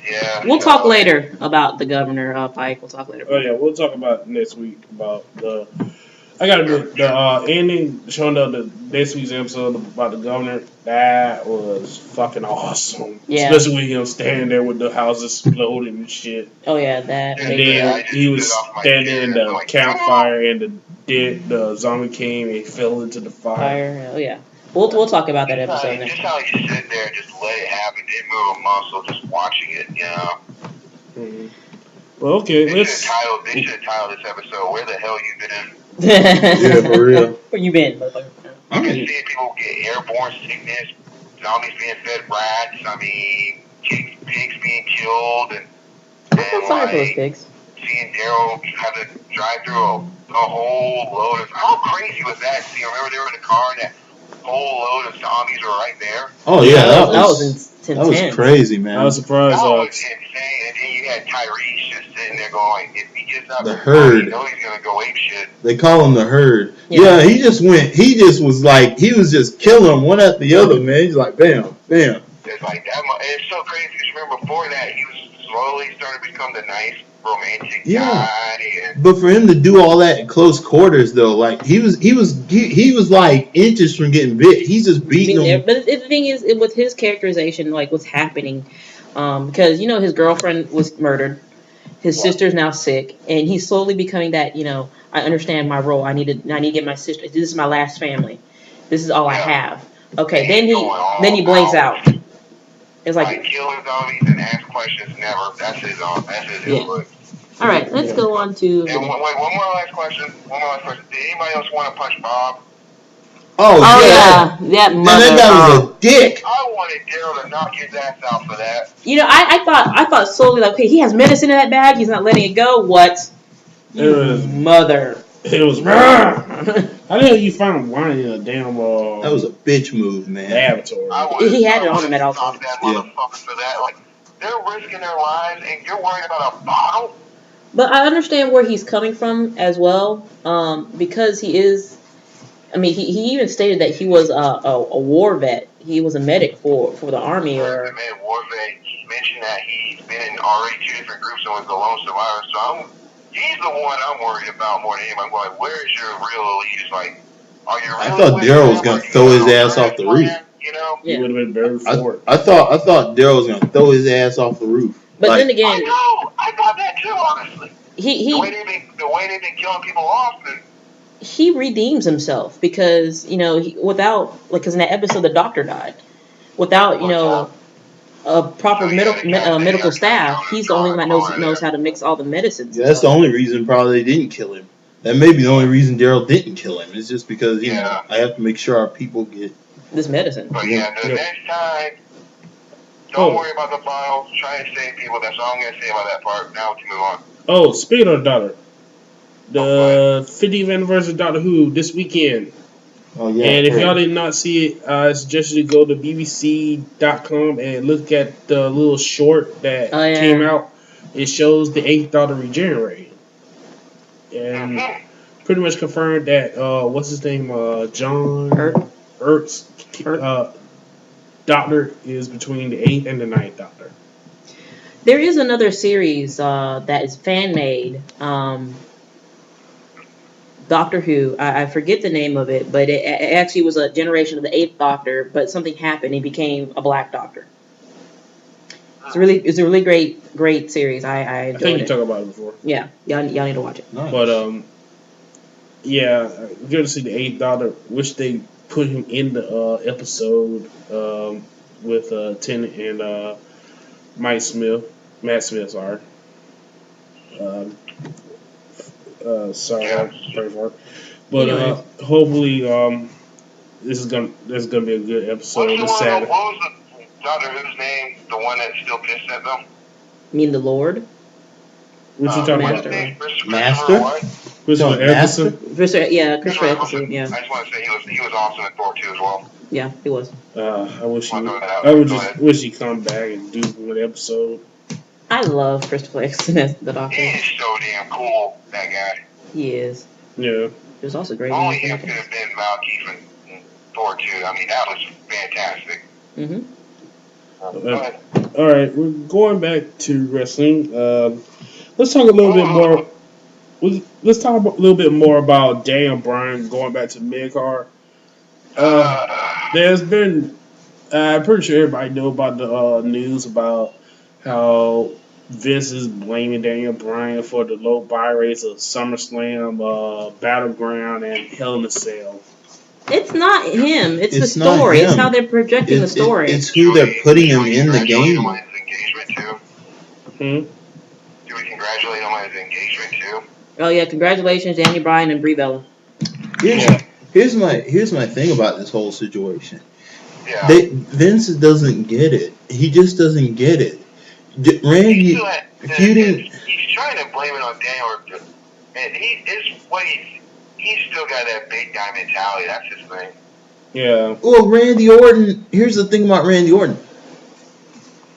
Speaker 2: Yeah.
Speaker 4: We'll talk later about the governor, Pike. We'll talk later.
Speaker 1: Oh yeah, we'll talk about next week about the. I gotta admit, the ending showing up the next week's episode about the governor. That was fucking awesome.
Speaker 4: Yeah.
Speaker 1: Especially when him standing there with the houses exploding and shit.
Speaker 4: Oh yeah, that.
Speaker 1: And then he was standing in the campfire and the zombie came and he fell into the fire.
Speaker 4: Fire. Oh yeah. We'll talk about that episode next.
Speaker 2: Just how you sit there, just let it happen, didn't move a muscle, just watching it.
Speaker 1: Mm-hmm. Well, okay,
Speaker 2: they should have titled this episode "Where the Hell You Been?"
Speaker 3: Yeah, for real.
Speaker 4: Where you been, motherfucker?
Speaker 2: I'm just seeing people get airborne sickness, zombies being fed rats. I mean, pigs being killed, and
Speaker 4: I'm sorry for those pigs.
Speaker 2: Seeing Daryl have to drive through a whole load of. How crazy was that? See, remember they were in the car and that whole load of zombies were right there.
Speaker 3: Oh yeah, that was
Speaker 4: intense.
Speaker 3: That was crazy, man.
Speaker 1: I was surprised.
Speaker 2: That was insane. And then you had Tyrese just sitting there going, if he gets up,
Speaker 3: the herd.
Speaker 2: You know he's gonna go ape shit.
Speaker 3: They call him the herd. Yeah, he just was like, he was just killing them one after the other, man. He's like, bam, bam.
Speaker 2: It's like that. It's so crazy because remember before that he was slowly starting to become the nice romantic guy. And
Speaker 3: but for him to do all that in close quarters, though, like he was like inches from getting bit. He's just beating them.
Speaker 4: But the thing is, with his characterization, like what's happening, because his girlfriend was murdered, his sister's now sick, and he's slowly becoming that. I understand my role. I need to get my sister. This is my last family. This is all I have. Okay, then he blanks out. It's like
Speaker 2: killing zombies and ask questions. Never. That's his input.
Speaker 4: All right, let's go on to.
Speaker 2: And one more last question. Did anybody else want to punch Bob?
Speaker 3: Oh
Speaker 4: yeah, that mother.
Speaker 3: That guy was a dick.
Speaker 2: I wanted Daryl to knock his ass out for that.
Speaker 4: I thought slowly, like, okay, he has medicine in that bag. He's not letting it go. What? Mother.
Speaker 1: It was. How the hell you find wine in a damn?
Speaker 3: That was a bitch move, man.
Speaker 1: Laboratory.
Speaker 4: He had it on him at all times.
Speaker 2: That motherfucker for that. Like, they're risking their lives, and you're worried about a bottle.
Speaker 4: But I understand where he's coming from as well, because he is. I mean, he even stated that he was a war vet. He was a medic for the army.
Speaker 2: War vet. He mentioned that he's been in already 2 different groups and was the lone survivor. So he's the one I'm worried about more than him. I'm like, where's your real elite? It's like, are you really?
Speaker 3: I thought Daryl was gonna throw his ass off the roof.
Speaker 1: He would have been very forward.
Speaker 3: I thought Daryl was gonna throw his ass off the roof.
Speaker 4: But then again,
Speaker 2: I know. I thought that too, honestly.
Speaker 4: he
Speaker 2: the way they've been killing people off, and
Speaker 4: he redeems himself because because in that episode the doctor died without a proper
Speaker 2: so yeah, the guy that
Speaker 4: medical
Speaker 2: got turned
Speaker 4: staff.
Speaker 2: down
Speaker 4: He's
Speaker 2: is
Speaker 4: the only one that knows
Speaker 2: gone
Speaker 4: knows
Speaker 2: there.
Speaker 4: how to mix all the medicines.
Speaker 3: Yeah,
Speaker 4: and
Speaker 3: that's the
Speaker 4: stuff.
Speaker 3: only reason probably they didn't kill him. That may be the only reason Daryl didn't kill him. It's just because
Speaker 2: Yeah.
Speaker 3: I have to make sure our people get.
Speaker 4: This medicine.
Speaker 2: But yeah, the next time, don't worry about the bottles. Try and save people. That's all I'm gonna say about that part. Now we can move on.
Speaker 1: Oh, speaking of Doctor, the 50th anniversary of Doctor Who this weekend.
Speaker 3: Oh yeah.
Speaker 1: And if y'all did not see it, I suggest you to go to BBC.com and look at the little short that came out. It shows the 8th Doctor regenerating. And pretty much confirmed that, what's his name? John Ertz. Doctor is between the 8th and the 9th Doctor.
Speaker 4: There is another series that is fan made. Doctor Who. I forget the name of it, but it actually was a generation of the 8th Doctor. But something happened; he became a Black Doctor. It's a really great series. I enjoyed it.
Speaker 1: I think you talked about it before.
Speaker 4: Yeah, y'all need to watch it.
Speaker 3: Nice.
Speaker 1: But yeah, good to see the 8th Doctor. Wish they put him in the episode with Tennant and Matt Smith. Sorry. Sorry, pray for it. But hopefully, this is gonna be a good episode on Saturday.
Speaker 2: What was the Doctor Who's name? The one that's still pissed at them?
Speaker 4: You mean the Lord?
Speaker 1: What you talking
Speaker 4: Master.
Speaker 1: about?
Speaker 3: Master?
Speaker 1: Christopher Eccleston?
Speaker 4: Christopher Eccleston. Yeah.
Speaker 2: I just want to say he was awesome in Thor 2 as well.
Speaker 4: Yeah, he was.
Speaker 1: I wish he come back and do one episode.
Speaker 4: I love Christopher Eccleston as the Doctor.
Speaker 2: He is so damn cool, that guy.
Speaker 4: He is.
Speaker 1: Yeah.
Speaker 4: It was also great.
Speaker 2: Only him could have been Malkeith in Thor 2. I mean, that was fantastic.
Speaker 4: Mm-hmm.
Speaker 1: All right, we're going back to wrestling. Let's talk a little bit more. Let's talk a little bit more about Daniel Bryan going back to mid-card. There's been, I'm pretty sure everybody know about the news about how Vince is blaming Daniel Bryan for the low buy rates of SummerSlam, Battleground, and Hell in a Cell.
Speaker 4: It's not him. It's the story. It's how they're projecting the story.
Speaker 3: It's who they're putting him in the game.
Speaker 2: Do we congratulate him on his engagement too?
Speaker 4: Oh yeah, congratulations, Daniel Bryan and Brie Bella.
Speaker 3: Here's my thing about this whole situation.
Speaker 2: Yeah.
Speaker 3: Vince doesn't get it. He just doesn't get it. Randy,
Speaker 2: he's trying to blame it on Daniel, and he's still got that big guy mentality. That's his thing.
Speaker 1: Yeah.
Speaker 3: Well, Randy Orton. Here's the thing about Randy Orton.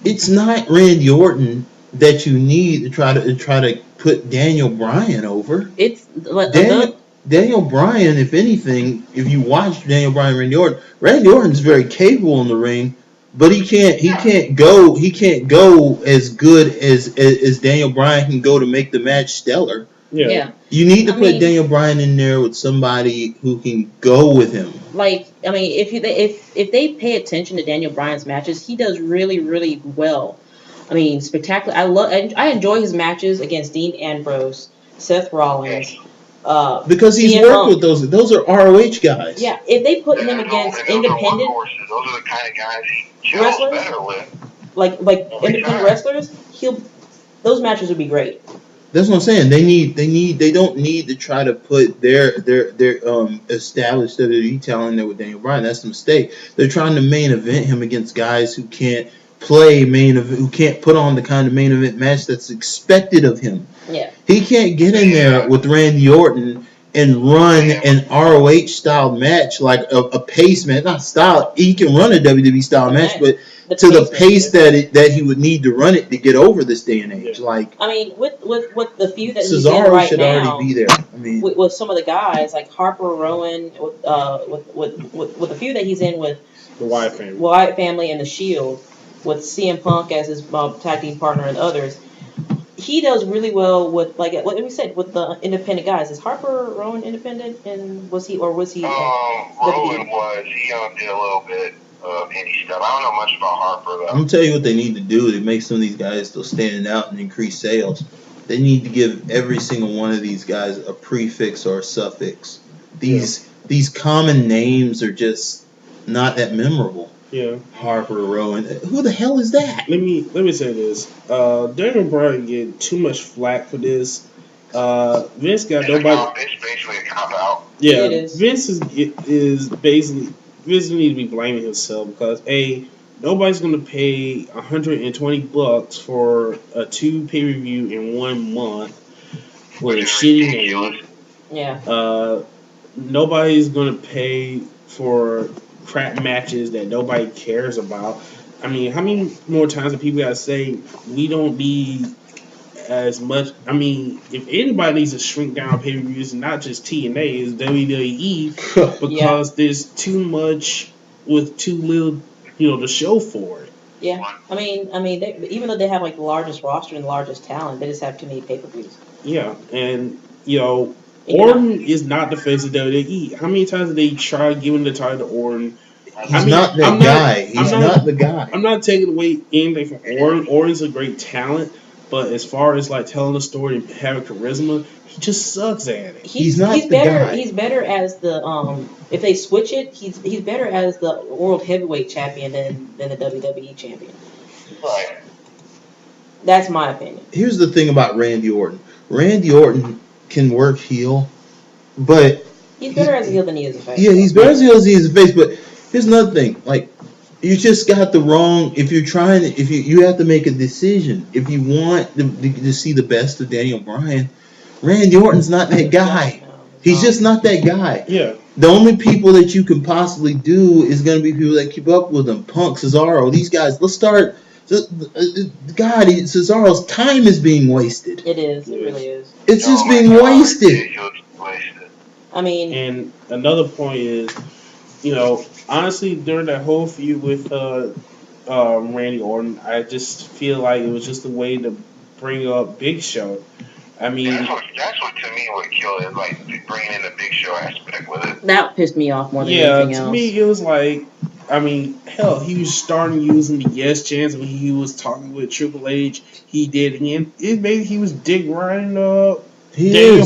Speaker 3: It's not Randy Orton that you need to try to put Daniel Bryan over.
Speaker 4: It's
Speaker 3: Daniel Bryan, if anything, if you watch Daniel Bryan and Randy Orton's very capable in the ring, but he can't go as good as Daniel Bryan can go to make the match stellar.
Speaker 4: Yeah.
Speaker 3: You need to put Daniel Bryan in there with somebody who can go with him.
Speaker 4: If they pay attention to Daniel Bryan's matches, he does really, really well. I mean, spectacular. I enjoy his matches against Dean Ambrose, Seth Rollins.
Speaker 3: Because he's worked with those. Those are ROH guys.
Speaker 4: Yeah, if they put him against independent
Speaker 2: those are the kind of guys he gels better with.
Speaker 4: Like independent wrestlers, those matches would be great.
Speaker 3: That's what I'm saying. They don't need to try to put their established WWE talent there with Daniel Bryan. That's a mistake. They're trying to main event him against guys who can't play who can't put on the kind of main event match that's expected of him.
Speaker 4: Yeah.
Speaker 3: He can't get in there with Randy Orton and run an ROH style match like a pace match. Not style. He can run a WWE style match, but to the pace that he would need to run it to get over this day and age. Like,
Speaker 4: I mean, with the feud that he's
Speaker 3: Cesaro
Speaker 4: in right
Speaker 3: should
Speaker 4: now,
Speaker 3: already be there. I mean,
Speaker 4: with some of the guys like Harper, Rowan, with the feud that he's in with
Speaker 1: the Wyatt family,
Speaker 4: and the Shield, with CM Punk as his tag team partner and others. He does really well with, like what we said, with the independent guys. Is Harper Rowan independent, and was he?
Speaker 2: Rowan was. He did a little bit of indie stuff. I don't know much about Harper though.
Speaker 3: I'm gonna tell you what they need to do to make some of these guys still standing out and increase sales. they need to give every single one of these guys a prefix or a suffix. These common names are just not that memorable.
Speaker 1: Yeah.
Speaker 3: Harper, Rowan. Who the hell is that?
Speaker 1: Let me say this. Daniel Bryan getting too much flack for this. Vince got nobody.
Speaker 2: It's basically a cop out.
Speaker 1: Yeah,
Speaker 4: It is.
Speaker 1: Vince is basically Vince need to be blaming himself because nobody's gonna pay $120 for a 2 pay-per-view in 1 month with a shitty name.
Speaker 4: Yeah.
Speaker 1: Nobody's gonna pay for crap matches that nobody cares about. I mean, how many more times do people gotta say we don't need as much? I mean, if anybody needs to shrink down pay per views, not just TNA, is WWE because there's too much with too little, to show for it.
Speaker 4: Yeah. I mean, even though they have like the largest roster and the largest talent, they just have too many pay-per-views.
Speaker 1: Yeah, and Orton is not the face of WWE. How many times did they try giving the title to Orton?
Speaker 3: He's not that guy. He's not the guy.
Speaker 1: I'm not taking away anything from Orton. Orton's a great talent, but as far as like telling a story and having charisma, he just sucks at it.
Speaker 3: He's not the
Speaker 4: better.
Speaker 3: guy.
Speaker 4: He's better as the if they switch it, he's better as the world heavyweight champion than the WWE champion.
Speaker 2: Right.
Speaker 4: That's my opinion.
Speaker 3: Here's the thing about Randy Orton. Randy Orton can work heel, but
Speaker 4: he's better as a heel than he is a face.
Speaker 3: Yeah, he's better as a heel than he is a face. But here's another thing: like, you just got the wrong. If you're trying, if you have to make a decision. If you want to see the best of Daniel Bryan, Randy Orton's not that guy. He's just not that guy.
Speaker 1: Yeah.
Speaker 3: The only people that you can possibly do is going to be people that keep up with him. Punk, Cesaro, these guys. Let's start. God, Cesaro's time is being wasted.
Speaker 4: It is. It really is.
Speaker 3: It's just being wasted.
Speaker 4: I mean,
Speaker 1: and another point is, honestly, during that whole feud with Randy Orton, I just feel like it was just a way to bring up Big Show. I mean,
Speaker 2: that's what to me would kill it, like bringing in the Big Show aspect with it.
Speaker 4: That pissed me off more than anything else.
Speaker 1: Yeah, to me it was like, I mean, hell, he was starting using the yes chance when he was talking with Triple H. He did again. It made he was dick riding Daniel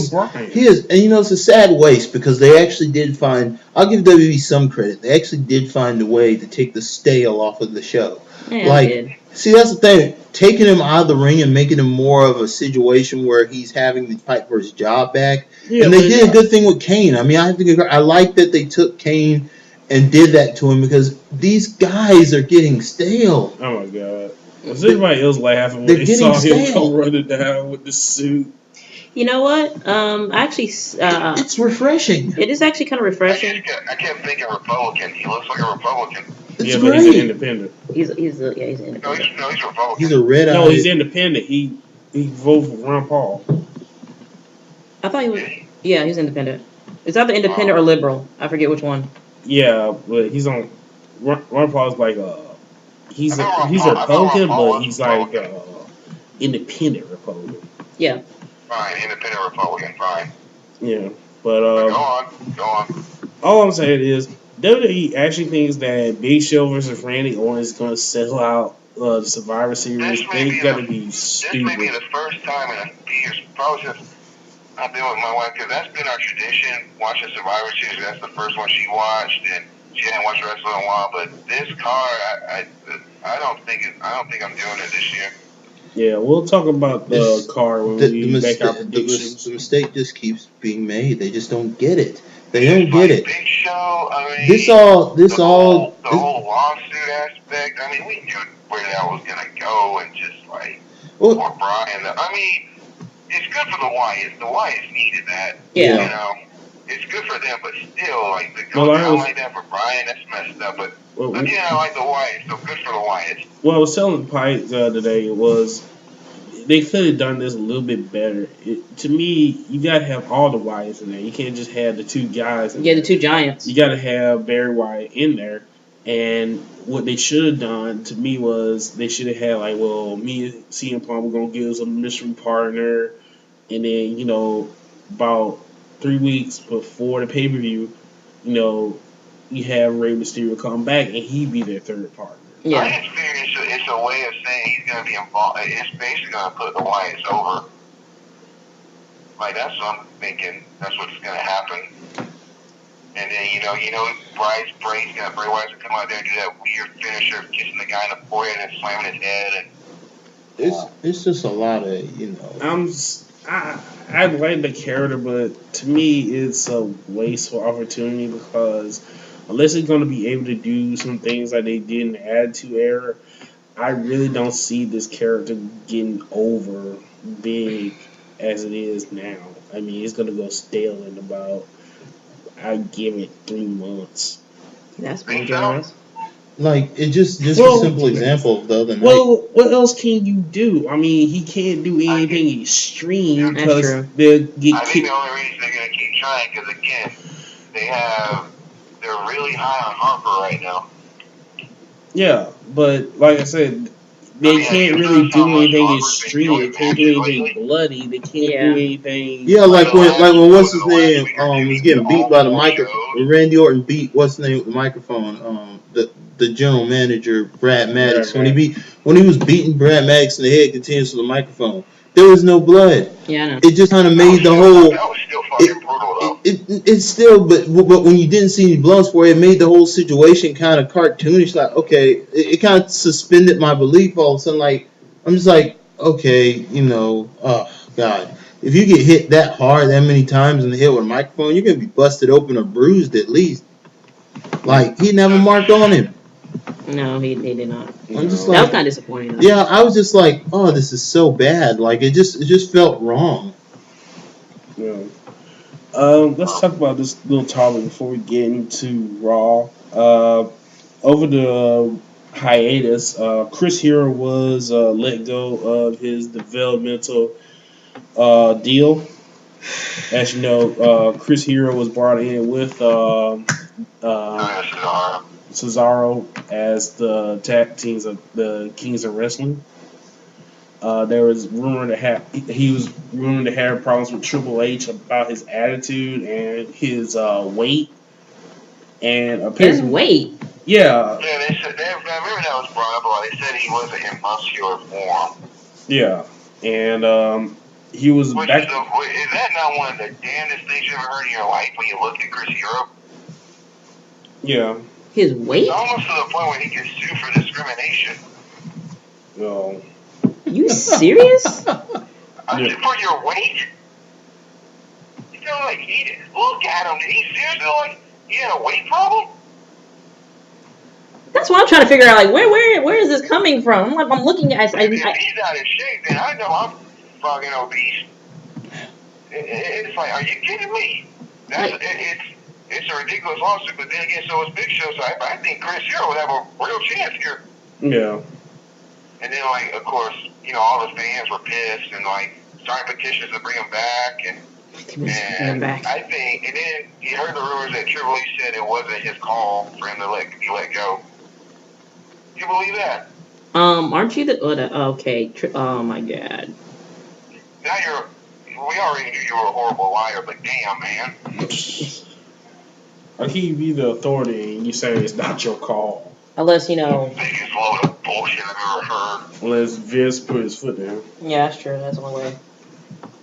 Speaker 1: Bryan.
Speaker 3: He is, and it's a sad waste because they actually did find. I'll give WWE some credit. They actually did find a way to take the stale off of the show.
Speaker 4: Yeah,
Speaker 3: see, that's the thing. Taking him out of the ring and making him more of a situation where he's having to fight for his job back. Yeah, and they did a good thing with Kane. I mean, I like that they took Kane and did that to him because these guys are getting stale.
Speaker 1: Oh my god! Was anybody else laughing when they saw him come running down with the suit?
Speaker 4: You know what? Actually,
Speaker 3: it's refreshing.
Speaker 4: It is actually kind of refreshing.
Speaker 2: I kept thinking Republican. He looks like a Republican.
Speaker 3: It's
Speaker 1: great. But he's an independent.
Speaker 4: He's an independent.
Speaker 2: No, he's Republican.
Speaker 3: He's a red.
Speaker 1: No, he's independent. He voted for Ron Paul.
Speaker 4: I thought he was. Yeah, he's independent. Is that the independent or liberal? I forget which one.
Speaker 1: Yeah, but he's on. Ron Paul's like he's a Republican, but he's like independent Republican.
Speaker 4: Yeah.
Speaker 2: Fine, independent Republican, fine.
Speaker 1: Yeah, but
Speaker 2: go on.
Speaker 1: All I'm saying is WWE actually thinks that Big Show versus Randy Orton is going to sell out the Survivor Series. They got to be stupid.
Speaker 2: This may be the first time in a few years, probably since I've been with my wife, because that's been our tradition. Watching Survivor Series, that's the first one she watched, and she hadn't watched wrestling in a while. But this card, I don't think I'm doing it this year.
Speaker 1: Yeah, we'll talk about the card when we make our predictions.
Speaker 3: The mistake just keeps being made. They just don't get it. They don't get it.
Speaker 2: Big Show, I mean,
Speaker 3: the
Speaker 2: whole lawsuit aspect. I mean, we knew where that was gonna go, and just like poor Brian. I mean, it's good for the Wyatts. The Wyatts needed that.
Speaker 4: Yeah.
Speaker 2: It's good for them, but still, like the go down like that for Brian, that's messed up. But again, I like the Wyatts, so good for the Wyatts.
Speaker 1: Well, I was telling Pike today was they could have done this a little bit better. To me, you got to have all the Wyatts in there. You can't just have the two guys.
Speaker 4: The two giants.
Speaker 1: You got to have Barry Wyatt in there. And what they should have done to me was they should have had like, well, me and CM Punk were gonna give us a mystery partner, and then about 3 weeks before the pay per view, you have Rey Mysterio come back and he be their third partner.
Speaker 4: Yeah.
Speaker 2: I just figure it's a way of saying he's going to be involved. It's basically going to put the Wyatts over. Like that's what I'm thinking. That's what's gonna happen. And then Bray Wyatt's gonna come out there and do that weird finisher, of kissing the guy in the forehead and slamming his head. And
Speaker 3: It's just a lot of
Speaker 1: I like the character, but to me, it's a wasteful opportunity because unless it's going to be able to do some things like they did in the Attitude Era, I really don't see this character getting over big as it is now. I mean, it's going to go stale in about, I give it 3 months.
Speaker 4: That's being generous.
Speaker 3: like it just
Speaker 1: Well,
Speaker 3: a simple example of the other night.
Speaker 1: Well, what else can you do? I mean, he can't do anything extreme
Speaker 4: That's
Speaker 1: because
Speaker 4: true.
Speaker 1: they'll
Speaker 2: I
Speaker 1: get
Speaker 2: think
Speaker 1: kicked.
Speaker 2: the only reason they're gonna keep trying because again, they're really high on Harper right now.
Speaker 1: Yeah, but like I said, they can't really do anything extreme. They can't do anything bloody. They can't do anything.
Speaker 3: Yeah, like when what's his
Speaker 2: the last
Speaker 3: name
Speaker 2: week or two,
Speaker 3: was
Speaker 2: he
Speaker 3: getting
Speaker 2: did
Speaker 3: beat by the
Speaker 2: all
Speaker 3: microphone.
Speaker 2: shows.
Speaker 3: When Randy Orton beat what's the name with the microphone, the general manager Brad Maddox when he was beating Brad Maddox in the head continuous with the microphone. There was no blood.
Speaker 4: Yeah, I know.
Speaker 3: It just kind of made the whole.
Speaker 2: That was still fucking brutal though.
Speaker 3: It's still, but when you didn't see any blood for it, made the whole situation kind of cartoonish. Like, okay, it kind of suspended my belief all of a sudden. Like, I'm just like, okay, oh God. If you get hit that hard that many times in the head with a microphone, you're gonna be busted open or bruised at least. Like he never marked on him.
Speaker 4: No, he did not.
Speaker 3: I'm just
Speaker 4: That
Speaker 3: like,
Speaker 4: was kind of disappointing. Though.
Speaker 3: Yeah, I was just like, oh, this is so bad. Like it just felt wrong.
Speaker 1: Yeah. Let's talk about this little topic before we get into Raw. Over the hiatus, Chris Hero was let go of his developmental deal. As you know, Chris Hero was brought in with Cesaro as the tag teams of the Kings of Wrestling. There was he was rumored to have problems with Triple H about his attitude and his weight. And apparently,
Speaker 4: his weight.
Speaker 1: Yeah.
Speaker 2: Yeah, they said. I remember that was brought up. They said he wasn't in muscular form.
Speaker 1: Yeah, and he was
Speaker 2: Which
Speaker 1: back.
Speaker 2: Is that not one of the damnedest things you ever heard in your life when you look at Chris Hero?
Speaker 1: Yeah.
Speaker 4: His weight?
Speaker 2: It's almost to the point where he gets sued for discrimination.
Speaker 1: No.
Speaker 4: You serious?
Speaker 2: I said, for your weight? You know, like, look at him. Did he seriously, like, he had a weight problem?
Speaker 4: That's what I'm trying to figure out. Like, where is this coming from? I'm looking at.
Speaker 2: If he's out of shape, then I know I'm fucking obese. It's like, are you kidding me? It's a ridiculous lawsuit, but then again, so is Big Show. So I think Chris Hero would have a real chance here.
Speaker 1: Yeah.
Speaker 2: And then, like, of course, all the fans were pissed and, like, started petitions to bring him back. And I think, and then you heard the rumors that Triple H said it wasn't his call for him to be let go. Do you believe that?
Speaker 4: Aren't you okay? Oh my God.
Speaker 2: Now we already knew you were a horrible liar, but damn, man.
Speaker 1: I can't be the authority and you say it's not your call.
Speaker 4: Unless,
Speaker 2: Biggest load of bullshit I've ever heard.
Speaker 1: Unless Vince put his foot down.
Speaker 4: Yeah, that's true. That's one way.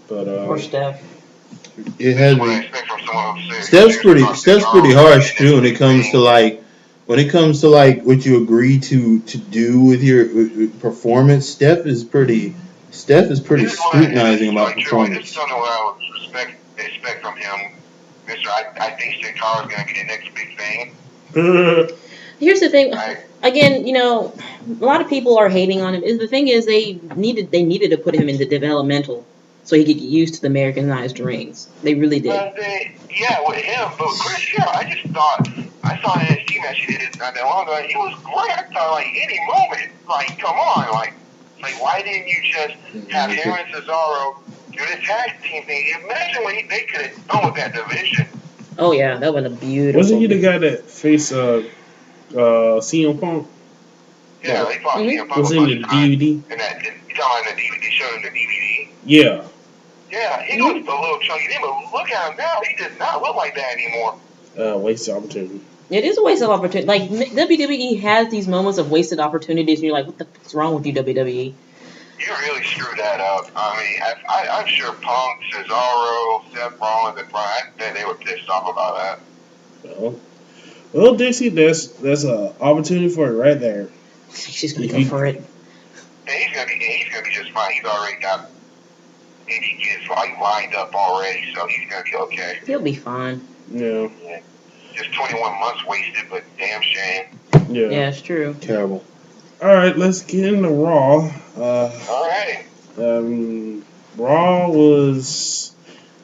Speaker 1: But,
Speaker 4: or Steph.
Speaker 3: It has to be. Steph's pretty harsh too when it comes to like what you agree to do with your performance. Steph is pretty scrutinizing about performance.
Speaker 2: This is something what I would expect from him. Mister, I think Stick Tower is going to be the next big thing.
Speaker 4: Here's the thing. Again, a lot of people are hating on him. The thing is, they needed to put him into developmental so he could get used to the Americanized rings. They really did.
Speaker 2: Yeah, with him, but Chris Hero, I saw an NXT match he did not that long ago. He was great. I thought, like, any moment, like, come on, like why didn't you just have him and Cesaro do the tag team thing? Imagine what they could have done with that division.
Speaker 4: Oh yeah, that would have been beautiful.
Speaker 1: Wasn't he the guy that faced CM Punk?
Speaker 2: Yeah, they fought CM Punk.
Speaker 1: Was in the DVD?
Speaker 2: You talking about the DVD? They showed him the DVD.
Speaker 1: Yeah.
Speaker 2: Yeah, he looked a little chunky then, but look at him now. He does not look like that anymore.
Speaker 1: Wasted opportunity.
Speaker 4: It is a waste of opportunity. Like, WWE has these moments of wasted opportunities, and you're like, what the fuck's wrong with you, WWE?
Speaker 2: You really screwed that up. I mean, I'm sure Punk, Cesaro, Seth Rollins, and Brian, I bet they were pissed off about that.
Speaker 1: Well, Dixie, there's an opportunity for it right there.
Speaker 4: She's gonna go for it.
Speaker 2: And he's gonna be just fine. He's already got kids like lined up already, so he's gonna be okay.
Speaker 4: He'll be fine.
Speaker 1: Yeah.
Speaker 2: Just 21 months wasted, but damn shame.
Speaker 4: Yeah, it's true.
Speaker 3: Terrible.
Speaker 1: All right, let's get into Raw.
Speaker 2: All right.
Speaker 1: Raw was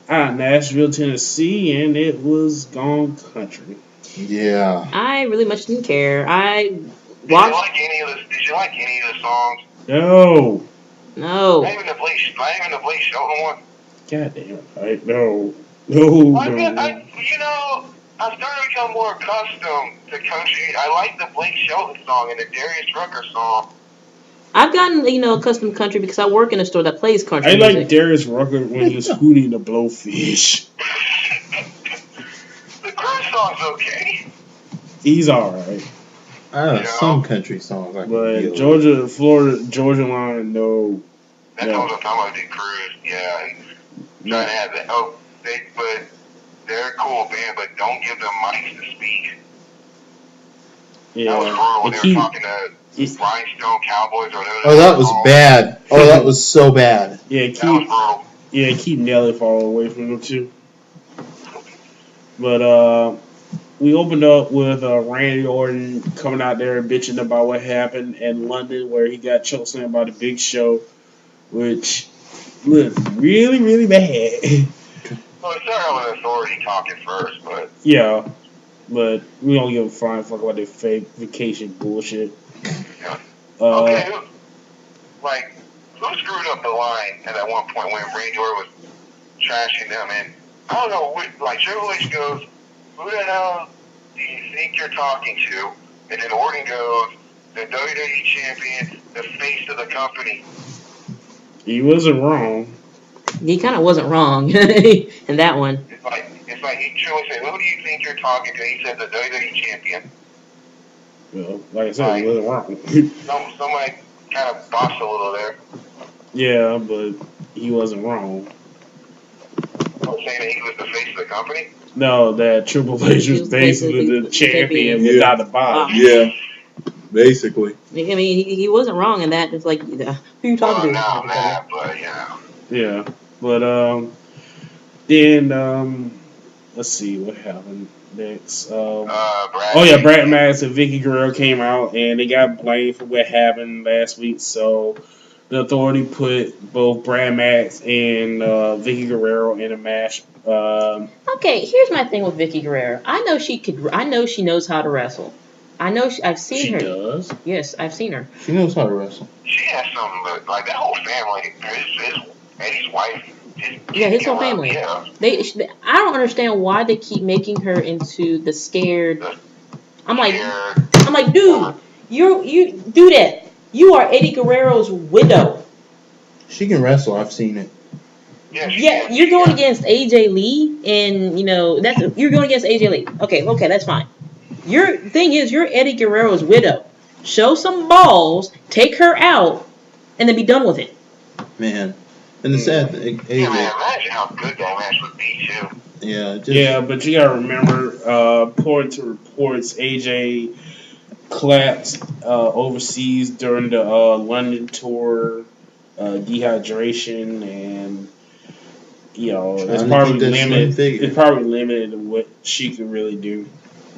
Speaker 1: out in Nashville, Tennessee, and it was gone country.
Speaker 3: Yeah.
Speaker 4: I really much didn't care. I
Speaker 2: Did
Speaker 4: watched.
Speaker 2: you like any of the songs?
Speaker 1: No.
Speaker 4: No.
Speaker 2: Not even the Blake Shelton one.
Speaker 1: God damn. No. No.
Speaker 2: I'm starting to become more accustomed to country. I like the Blake Shelton song and the Darius Rucker song.
Speaker 4: I've gotten, accustomed to country because I work in a store that plays country
Speaker 1: I
Speaker 4: music.
Speaker 1: like Darius Rucker when he was Hootie the Blowfish.
Speaker 2: The Cruise song's okay.
Speaker 1: He's alright.
Speaker 3: Some country songs I can
Speaker 1: But
Speaker 3: deal with.
Speaker 1: Georgia line, no.
Speaker 2: That's what I'm talking about, the Cruise. Yeah. Trying to have that. But they're a cool band, but don't give them mics to speak.
Speaker 1: Yeah.
Speaker 2: That was brutal when they were talking to Rhinestone Cowboys or whatever.
Speaker 3: Oh, that was bad. Oh, that was so bad.
Speaker 1: Yeah,
Speaker 2: That was brutal.
Speaker 1: keep Nelly far away from them too. But we opened up with Randy Orton coming out there and bitching about what happened in London, where he got chokeslammed by the Big Show, which looked really, really bad.
Speaker 2: Well, it started with Authority talking first, but
Speaker 1: Yeah, but we don't give a flying fuck about their fake vacation bullshit.
Speaker 2: yeah.
Speaker 1: Uh,
Speaker 2: Like, who screwed up the line at that one point when Randy Orton was trashing them? And I don't know, like Triple H goes, "Who the hell do you think you're talking to?" And then Orton goes, "The WWE champion, the face of the company."
Speaker 1: he wasn't wrong.
Speaker 4: He kind of wasn't wrong in that one.
Speaker 2: It's like he truly said, "Who do you think you're talking to?" He said, "The WWE champion."
Speaker 1: Well, like I said, he wasn't wrong.
Speaker 2: Somebody kind of bossed a little there.
Speaker 1: Yeah, but he wasn't wrong.
Speaker 2: Saying that he was the face of the company.
Speaker 1: No, that Triple H was basically the champion without the body.
Speaker 3: Yeah. Basically.
Speaker 4: I mean, he wasn't wrong in that. It's like, who you talking to?
Speaker 2: But
Speaker 1: Yeah, but then let's see what happened next. Brad Maddox and Vicky Guerrero came out and they got blamed for what happened last week. So the Authority put both Brad Maddox and Vicky Guerrero in a match.
Speaker 4: Okay, here's my thing with Vicky Guerrero. I know she knows how to wrestle. I've seen her.
Speaker 1: She does?
Speaker 4: Yes, I've seen her.
Speaker 3: She knows how to wrestle.
Speaker 2: She has some, like that whole family. Eddie's wife.
Speaker 4: His whole family.
Speaker 2: Yeah.
Speaker 4: I don't understand why they keep making her into the scared. I'm like, dude, you do that. You are Eddie Guerrero's widow.
Speaker 3: She can wrestle. I've seen it.
Speaker 4: Yeah, you're going against AJ Lee, and you're going against AJ Lee. Okay, that's fine. Your thing is, you're Eddie Guerrero's widow. Show some balls, take her out, and then be done with it.
Speaker 3: Man. And the sad thing, AJ.
Speaker 2: Yeah, man, imagine how good that match would be, too.
Speaker 3: Yeah.
Speaker 1: But you gotta remember, according to reports, AJ collapsed overseas during the London tour, dehydration, and it's probably limited. It's probably limited to what she could really do.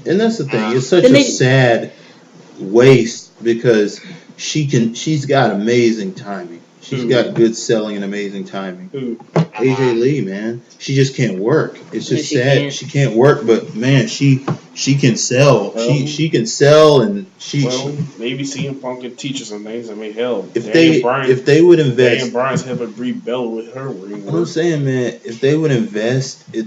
Speaker 3: And that's the thing. It's such a sad waste because she's got amazing timing. She's got good selling and amazing timing. AJ Lee, man. She just can't work. It's just sad. She can't work, but man, she can sell. She can sell, and
Speaker 1: maybe CM Punk can teach her some things. I mean, hell,
Speaker 3: if they would invest,
Speaker 1: Dan Bryan's helping Brie Bella with her ring.
Speaker 3: I'm saying, man, if they would invest in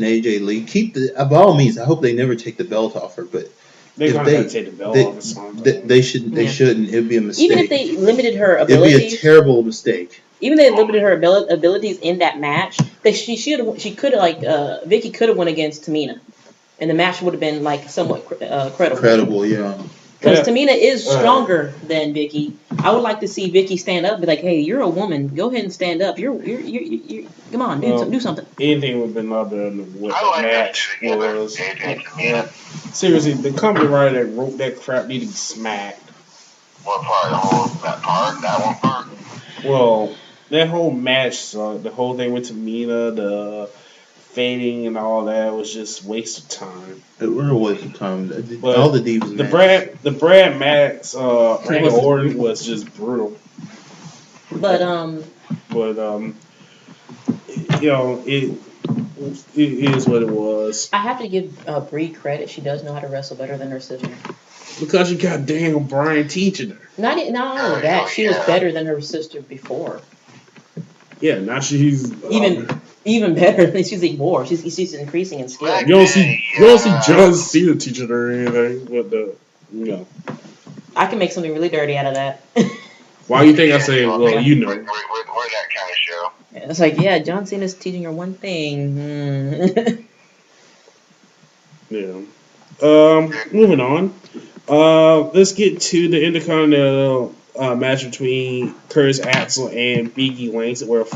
Speaker 3: AJ Lee, by all means. I hope they never take the belt off her, but.
Speaker 1: They're going to take the belt off or something.
Speaker 3: They shouldn't. It'd be a mistake.
Speaker 4: Even if they limited her abilities,
Speaker 3: it'd be a terrible mistake.
Speaker 4: Even if they limited her abilities in that match, Vicky could have went against Tamina, and the match would have been like somewhat credible.
Speaker 3: Credible, yeah.
Speaker 4: Because Tamina is stronger than Vicky. I would like to see Vicky stand up and be like, hey, you're a woman. Go ahead and stand up. You're come on, do something.
Speaker 1: Anything would have been other than what the match was.
Speaker 2: Yeah.
Speaker 1: Seriously, the company writer that wrote that crap needed to be smacked.
Speaker 2: What part? That one part?
Speaker 1: Well, that whole match, the whole thing with Tamina, the fading and all that was just waste of time.
Speaker 3: It was a waste of time.
Speaker 1: But
Speaker 3: all the divas.
Speaker 1: The Brad Max Randy Orton was just brutal.
Speaker 4: But
Speaker 1: you know, it is what it was.
Speaker 4: I have to give Brie credit. She does know how to wrestle better than her sister.
Speaker 1: Because you got Daniel Bryan teaching her.
Speaker 4: Not only that, she was better than her sister before.
Speaker 1: Yeah, now she's
Speaker 4: even better. She's like more. She's increasing in skill.
Speaker 1: You don't see John Cena teaching her anything, but
Speaker 4: I can make something really dirty out of that.
Speaker 1: Why you think I say? Well, you know.
Speaker 2: We're that kind of show.
Speaker 4: It's like, yeah, John Cena's teaching her one thing.
Speaker 1: Yeah. Moving on. Let's get to the Intercontinental match between Curtis Axel and Big E Wings, where they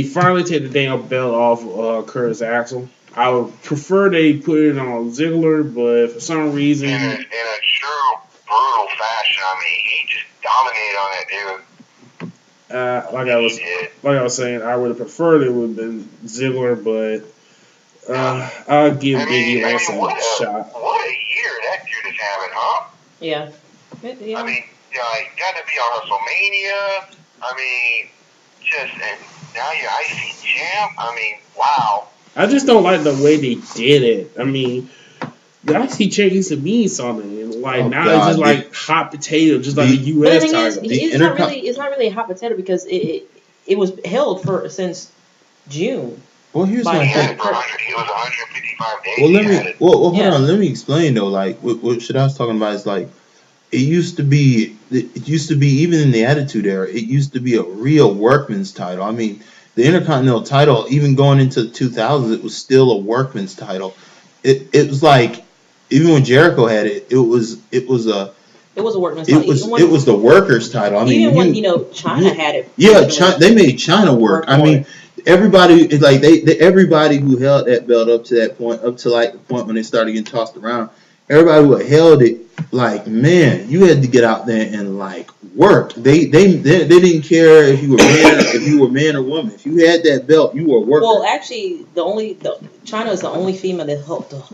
Speaker 1: finally take the damn belt off Curtis Axel. I would prefer they put it on Ziggler, but for some reason,
Speaker 2: in a true brutal fashion. I mean, he just dominated on that dude.
Speaker 1: like I was saying, I would have preferred it would have been Ziggler, but I'll give Big E Wings a shot.
Speaker 2: What a year that dude is having, huh?
Speaker 4: Yeah.
Speaker 2: I mean, he got to be on WrestleMania. I mean, and now you're IC champ. I mean, wow.
Speaker 1: I just don't like the way they did it. I mean, the IC champ used to mean something, and it's just like hot potato, just like the U.S. title.
Speaker 4: It's not really a hot potato because it was held since June.
Speaker 3: Well, here's my thing.
Speaker 2: It was 155 days.
Speaker 3: Well, hold on. Let me explain though. Like what shit I was talking about is like it used to be even in the Attitude Era. It used to be a real workman's title. I mean, the Intercontinental title, even going into the 2000s, it was still a workman's title. It was like even when Jericho had it, it was a
Speaker 4: workman's title.
Speaker 3: It was the workers' title. I mean,
Speaker 4: even when China had it.
Speaker 3: Yeah, they made China work. I mean, everybody everybody who held that belt up to that point, up to like the point when they started getting tossed around, everybody who held it, like, man, you had to get out there and like work. They didn't care if you were man or woman. If you had that belt, you were a worker.
Speaker 4: Well, actually, China is the only female that held the IC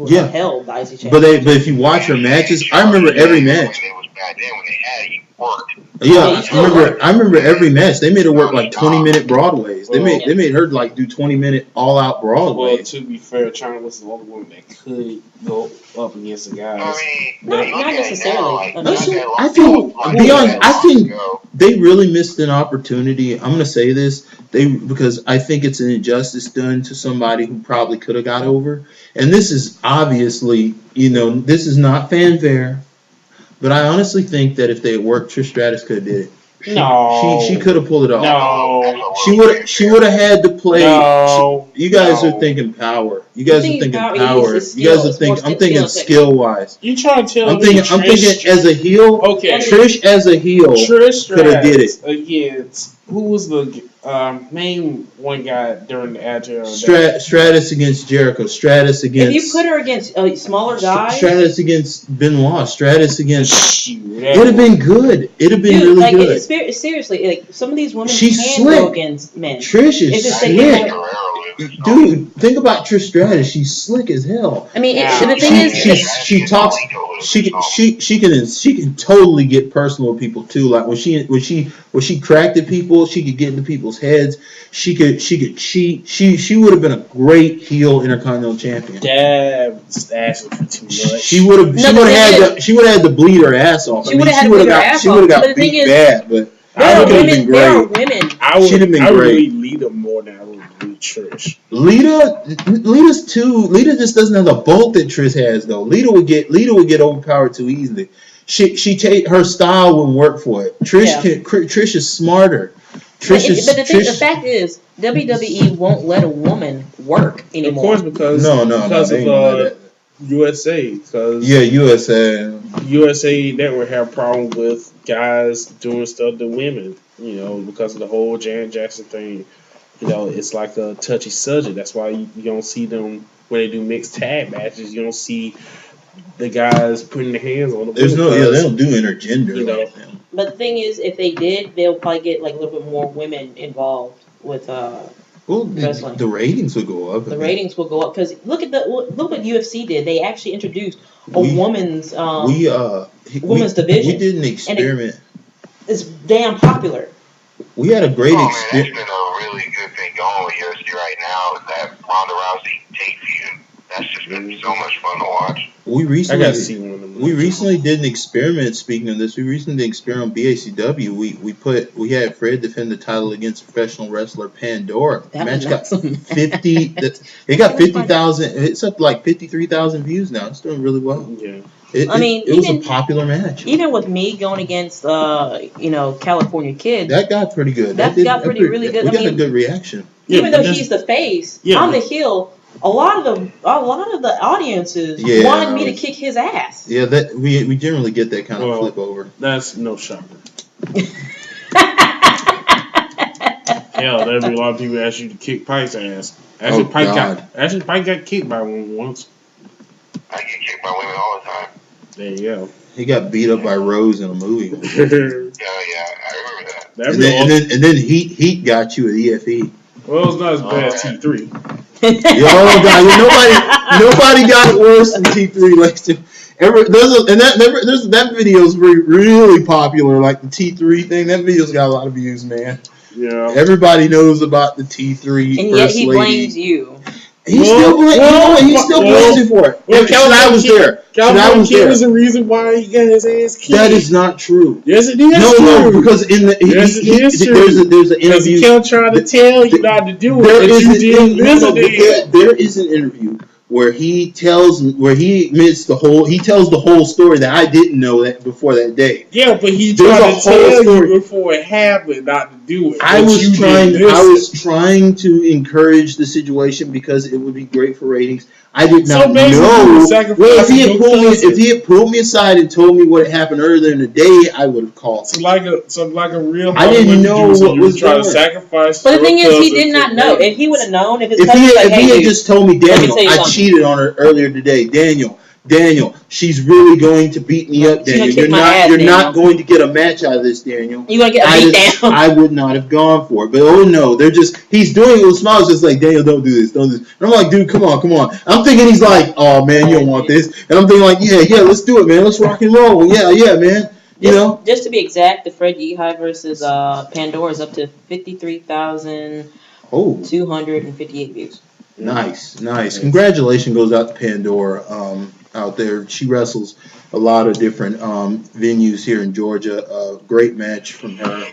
Speaker 4: championship.
Speaker 3: But if you watch her matches, I remember every match.
Speaker 2: Back then when they had it, you worked.
Speaker 3: Yeah, I remember every match. They made her work like 20-minute Broadways. They made her like do 20-minute all-out Broadways.
Speaker 1: Well, to be fair, China was the only woman that could go up against the guys.
Speaker 2: I mean,
Speaker 4: not necessarily.
Speaker 3: I think they really missed an opportunity. I'm gonna say this because I think it's an injustice done to somebody who probably could have got over. And this is obviously, this is not fanfare. But I honestly think that if they had worked, Trish Stratus could have did it. She could have pulled it off.
Speaker 1: No,
Speaker 3: she would have had to play.
Speaker 1: No,
Speaker 3: you guys are thinking power. You guys are thinking power. You guys are thinking. I'm thinking skill wise.
Speaker 1: You trying to tell
Speaker 3: I'm thinking as a heel.
Speaker 1: Okay,
Speaker 3: Trish as a heel.
Speaker 1: Trish
Speaker 3: could have did it
Speaker 1: against who was the main one guy during the Attitude?
Speaker 3: Stratus against Jericho. Stratus against.
Speaker 4: If you put her against a smaller guy.
Speaker 3: Stratus against Benoit. Stratus against.
Speaker 1: It'd
Speaker 3: have been good. It'd have been really good.
Speaker 4: Seriously, like some of these women
Speaker 3: She's
Speaker 4: can go against men.
Speaker 3: Trish is slick. Dude, think about Trish Stratus. She's slick as hell.
Speaker 4: I mean, the thing is,
Speaker 3: she talks. She can totally get personal with people too. Like when she cracked at people, she could get into people's heads. She could cheat. She would have been a great heel Intercontinental champion.
Speaker 1: That's asking for too much.
Speaker 3: She would have had to bleed her ass off. She would have got beat bad, but.
Speaker 4: There are women.
Speaker 3: She'd have been great.
Speaker 1: I would really Lita more than I would really Trish.
Speaker 3: Lita just doesn't have the bulk that Trish has though. Lita would get overpowered too easily. Her style wouldn't work for it. Trish is smarter.
Speaker 4: The fact is, WWE won't let a woman work anymore.
Speaker 3: Of course, because
Speaker 1: USA, because
Speaker 3: Yeah, USA.
Speaker 1: USA Network have a problem with guys doing stuff to women, because of the whole Janet Jackson thing. It's like a touchy subject. That's why you don't see them when they do mixed tag matches. You don't see the guys putting their hands on the
Speaker 3: There's
Speaker 1: women.
Speaker 3: they don't do intergender.
Speaker 4: But the thing is, if they did, they'll probably get like a little bit more women involved with wrestling.
Speaker 3: The ratings would go up.
Speaker 4: The ratings will go up because look what UFC did. They actually introduced a women's division.
Speaker 3: We did an experiment.
Speaker 4: It's damn popular.
Speaker 3: We had a great
Speaker 2: experience. That's been a really good thing going with UFC right now. Is that Ronda Rousey tape feud? That's just been so much fun to watch.
Speaker 3: We recently did an experiment. Speaking of this, we recently did an experiment on BACW. We had Fred defend the title against professional wrestler Pandora. The match got 50. It got 50,000. It's up to like 53,000 views now. It's doing really well.
Speaker 1: Yeah.
Speaker 3: It was a popular match.
Speaker 4: Even with me going against, California Kid,
Speaker 3: that got pretty good.
Speaker 4: That got really good.
Speaker 3: We got a good reaction.
Speaker 4: Even though she's the face, I'm the heel. A lot of the audiences wanted me to kick his ass.
Speaker 3: Yeah, that we generally get that kind of flip over.
Speaker 1: That's no shocker. Hell, there'd be a lot of people ask you to kick Pike's ass. Pike got kicked by one once.
Speaker 2: I get kicked by women all the time.
Speaker 1: There you go.
Speaker 3: He got beat up by Rose in a movie.
Speaker 2: Yeah, I remember that.
Speaker 3: And then Heat got you at EFE.
Speaker 1: Well, it's not as bad as T3.
Speaker 3: Nobody got it worse than T3. That video is really popular. Like the T3 thing, that video's got a lot of views, man.
Speaker 1: Yeah.
Speaker 3: Everybody knows about the T3.
Speaker 4: And yet he blames you.
Speaker 3: He still blames you for it. I was there.
Speaker 1: California was the reason why he got his ass kicked.
Speaker 3: That is not true.
Speaker 1: Yes, it is true.
Speaker 3: No, because in the there's an interview.
Speaker 1: He kept trying to tell you not to do it.
Speaker 3: There is an interview where he tells the whole story that I didn't know that before that day.
Speaker 1: Yeah, but he tried to tell you before it happened not to do it.
Speaker 3: I was trying to encourage the situation because it would be great for ratings. I did not know. Well, if he had pulled me aside and told me what had happened earlier in the day, I would have called.
Speaker 1: So like a real.
Speaker 3: I didn't know what was
Speaker 1: trying to sacrifice.
Speaker 4: But the thing is, he did not know. If he would have known, if he
Speaker 3: had just told me, Daniel, I cheated on her earlier today, Daniel, she's really going to beat me up, Daniel. You're not going to get a match out of this, Daniel.
Speaker 4: You're going to get a beat down.
Speaker 3: I would not have gone for it. But no, he's doing it with smiles just like, Daniel, don't do this. And I'm like, dude, come on. I'm thinking he's like, oh man, you don't want this. And I'm thinking like, yeah, let's do it, man. Let's rock and roll. Yeah, man.
Speaker 4: Just to be exact, the Fred Yehi versus Pandora is up to 53,258 views.
Speaker 3: Nice. Congratulations goes out to Pandora out there. She wrestles a lot of different venues here in Georgia. Great match from her.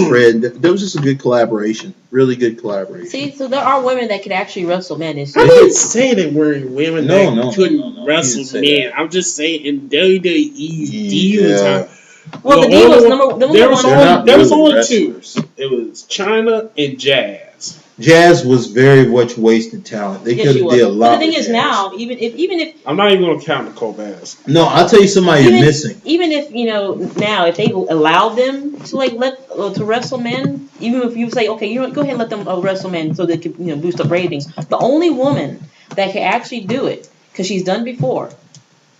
Speaker 3: Fred, that was just a good collaboration. Really good collaboration.
Speaker 4: See, so there are women that could actually wrestle men.
Speaker 1: I didn't say that we're women that couldn't wrestle men. I'm just saying in WWE's Diva time.
Speaker 4: Well, the Divas
Speaker 1: there was only two. It was China and Jazz.
Speaker 3: Jazz was very much wasted talent. They could have did a lot.
Speaker 4: But the thing is now, even if
Speaker 1: I'm not even going to count Nicole Bass.
Speaker 3: No, I'll tell you somebody you're missing.
Speaker 4: Even if now if they allow them to to wrestle men, even if you say okay, go ahead and let them wrestle men so they can boost up ratings. The only woman that can actually do it because she's done before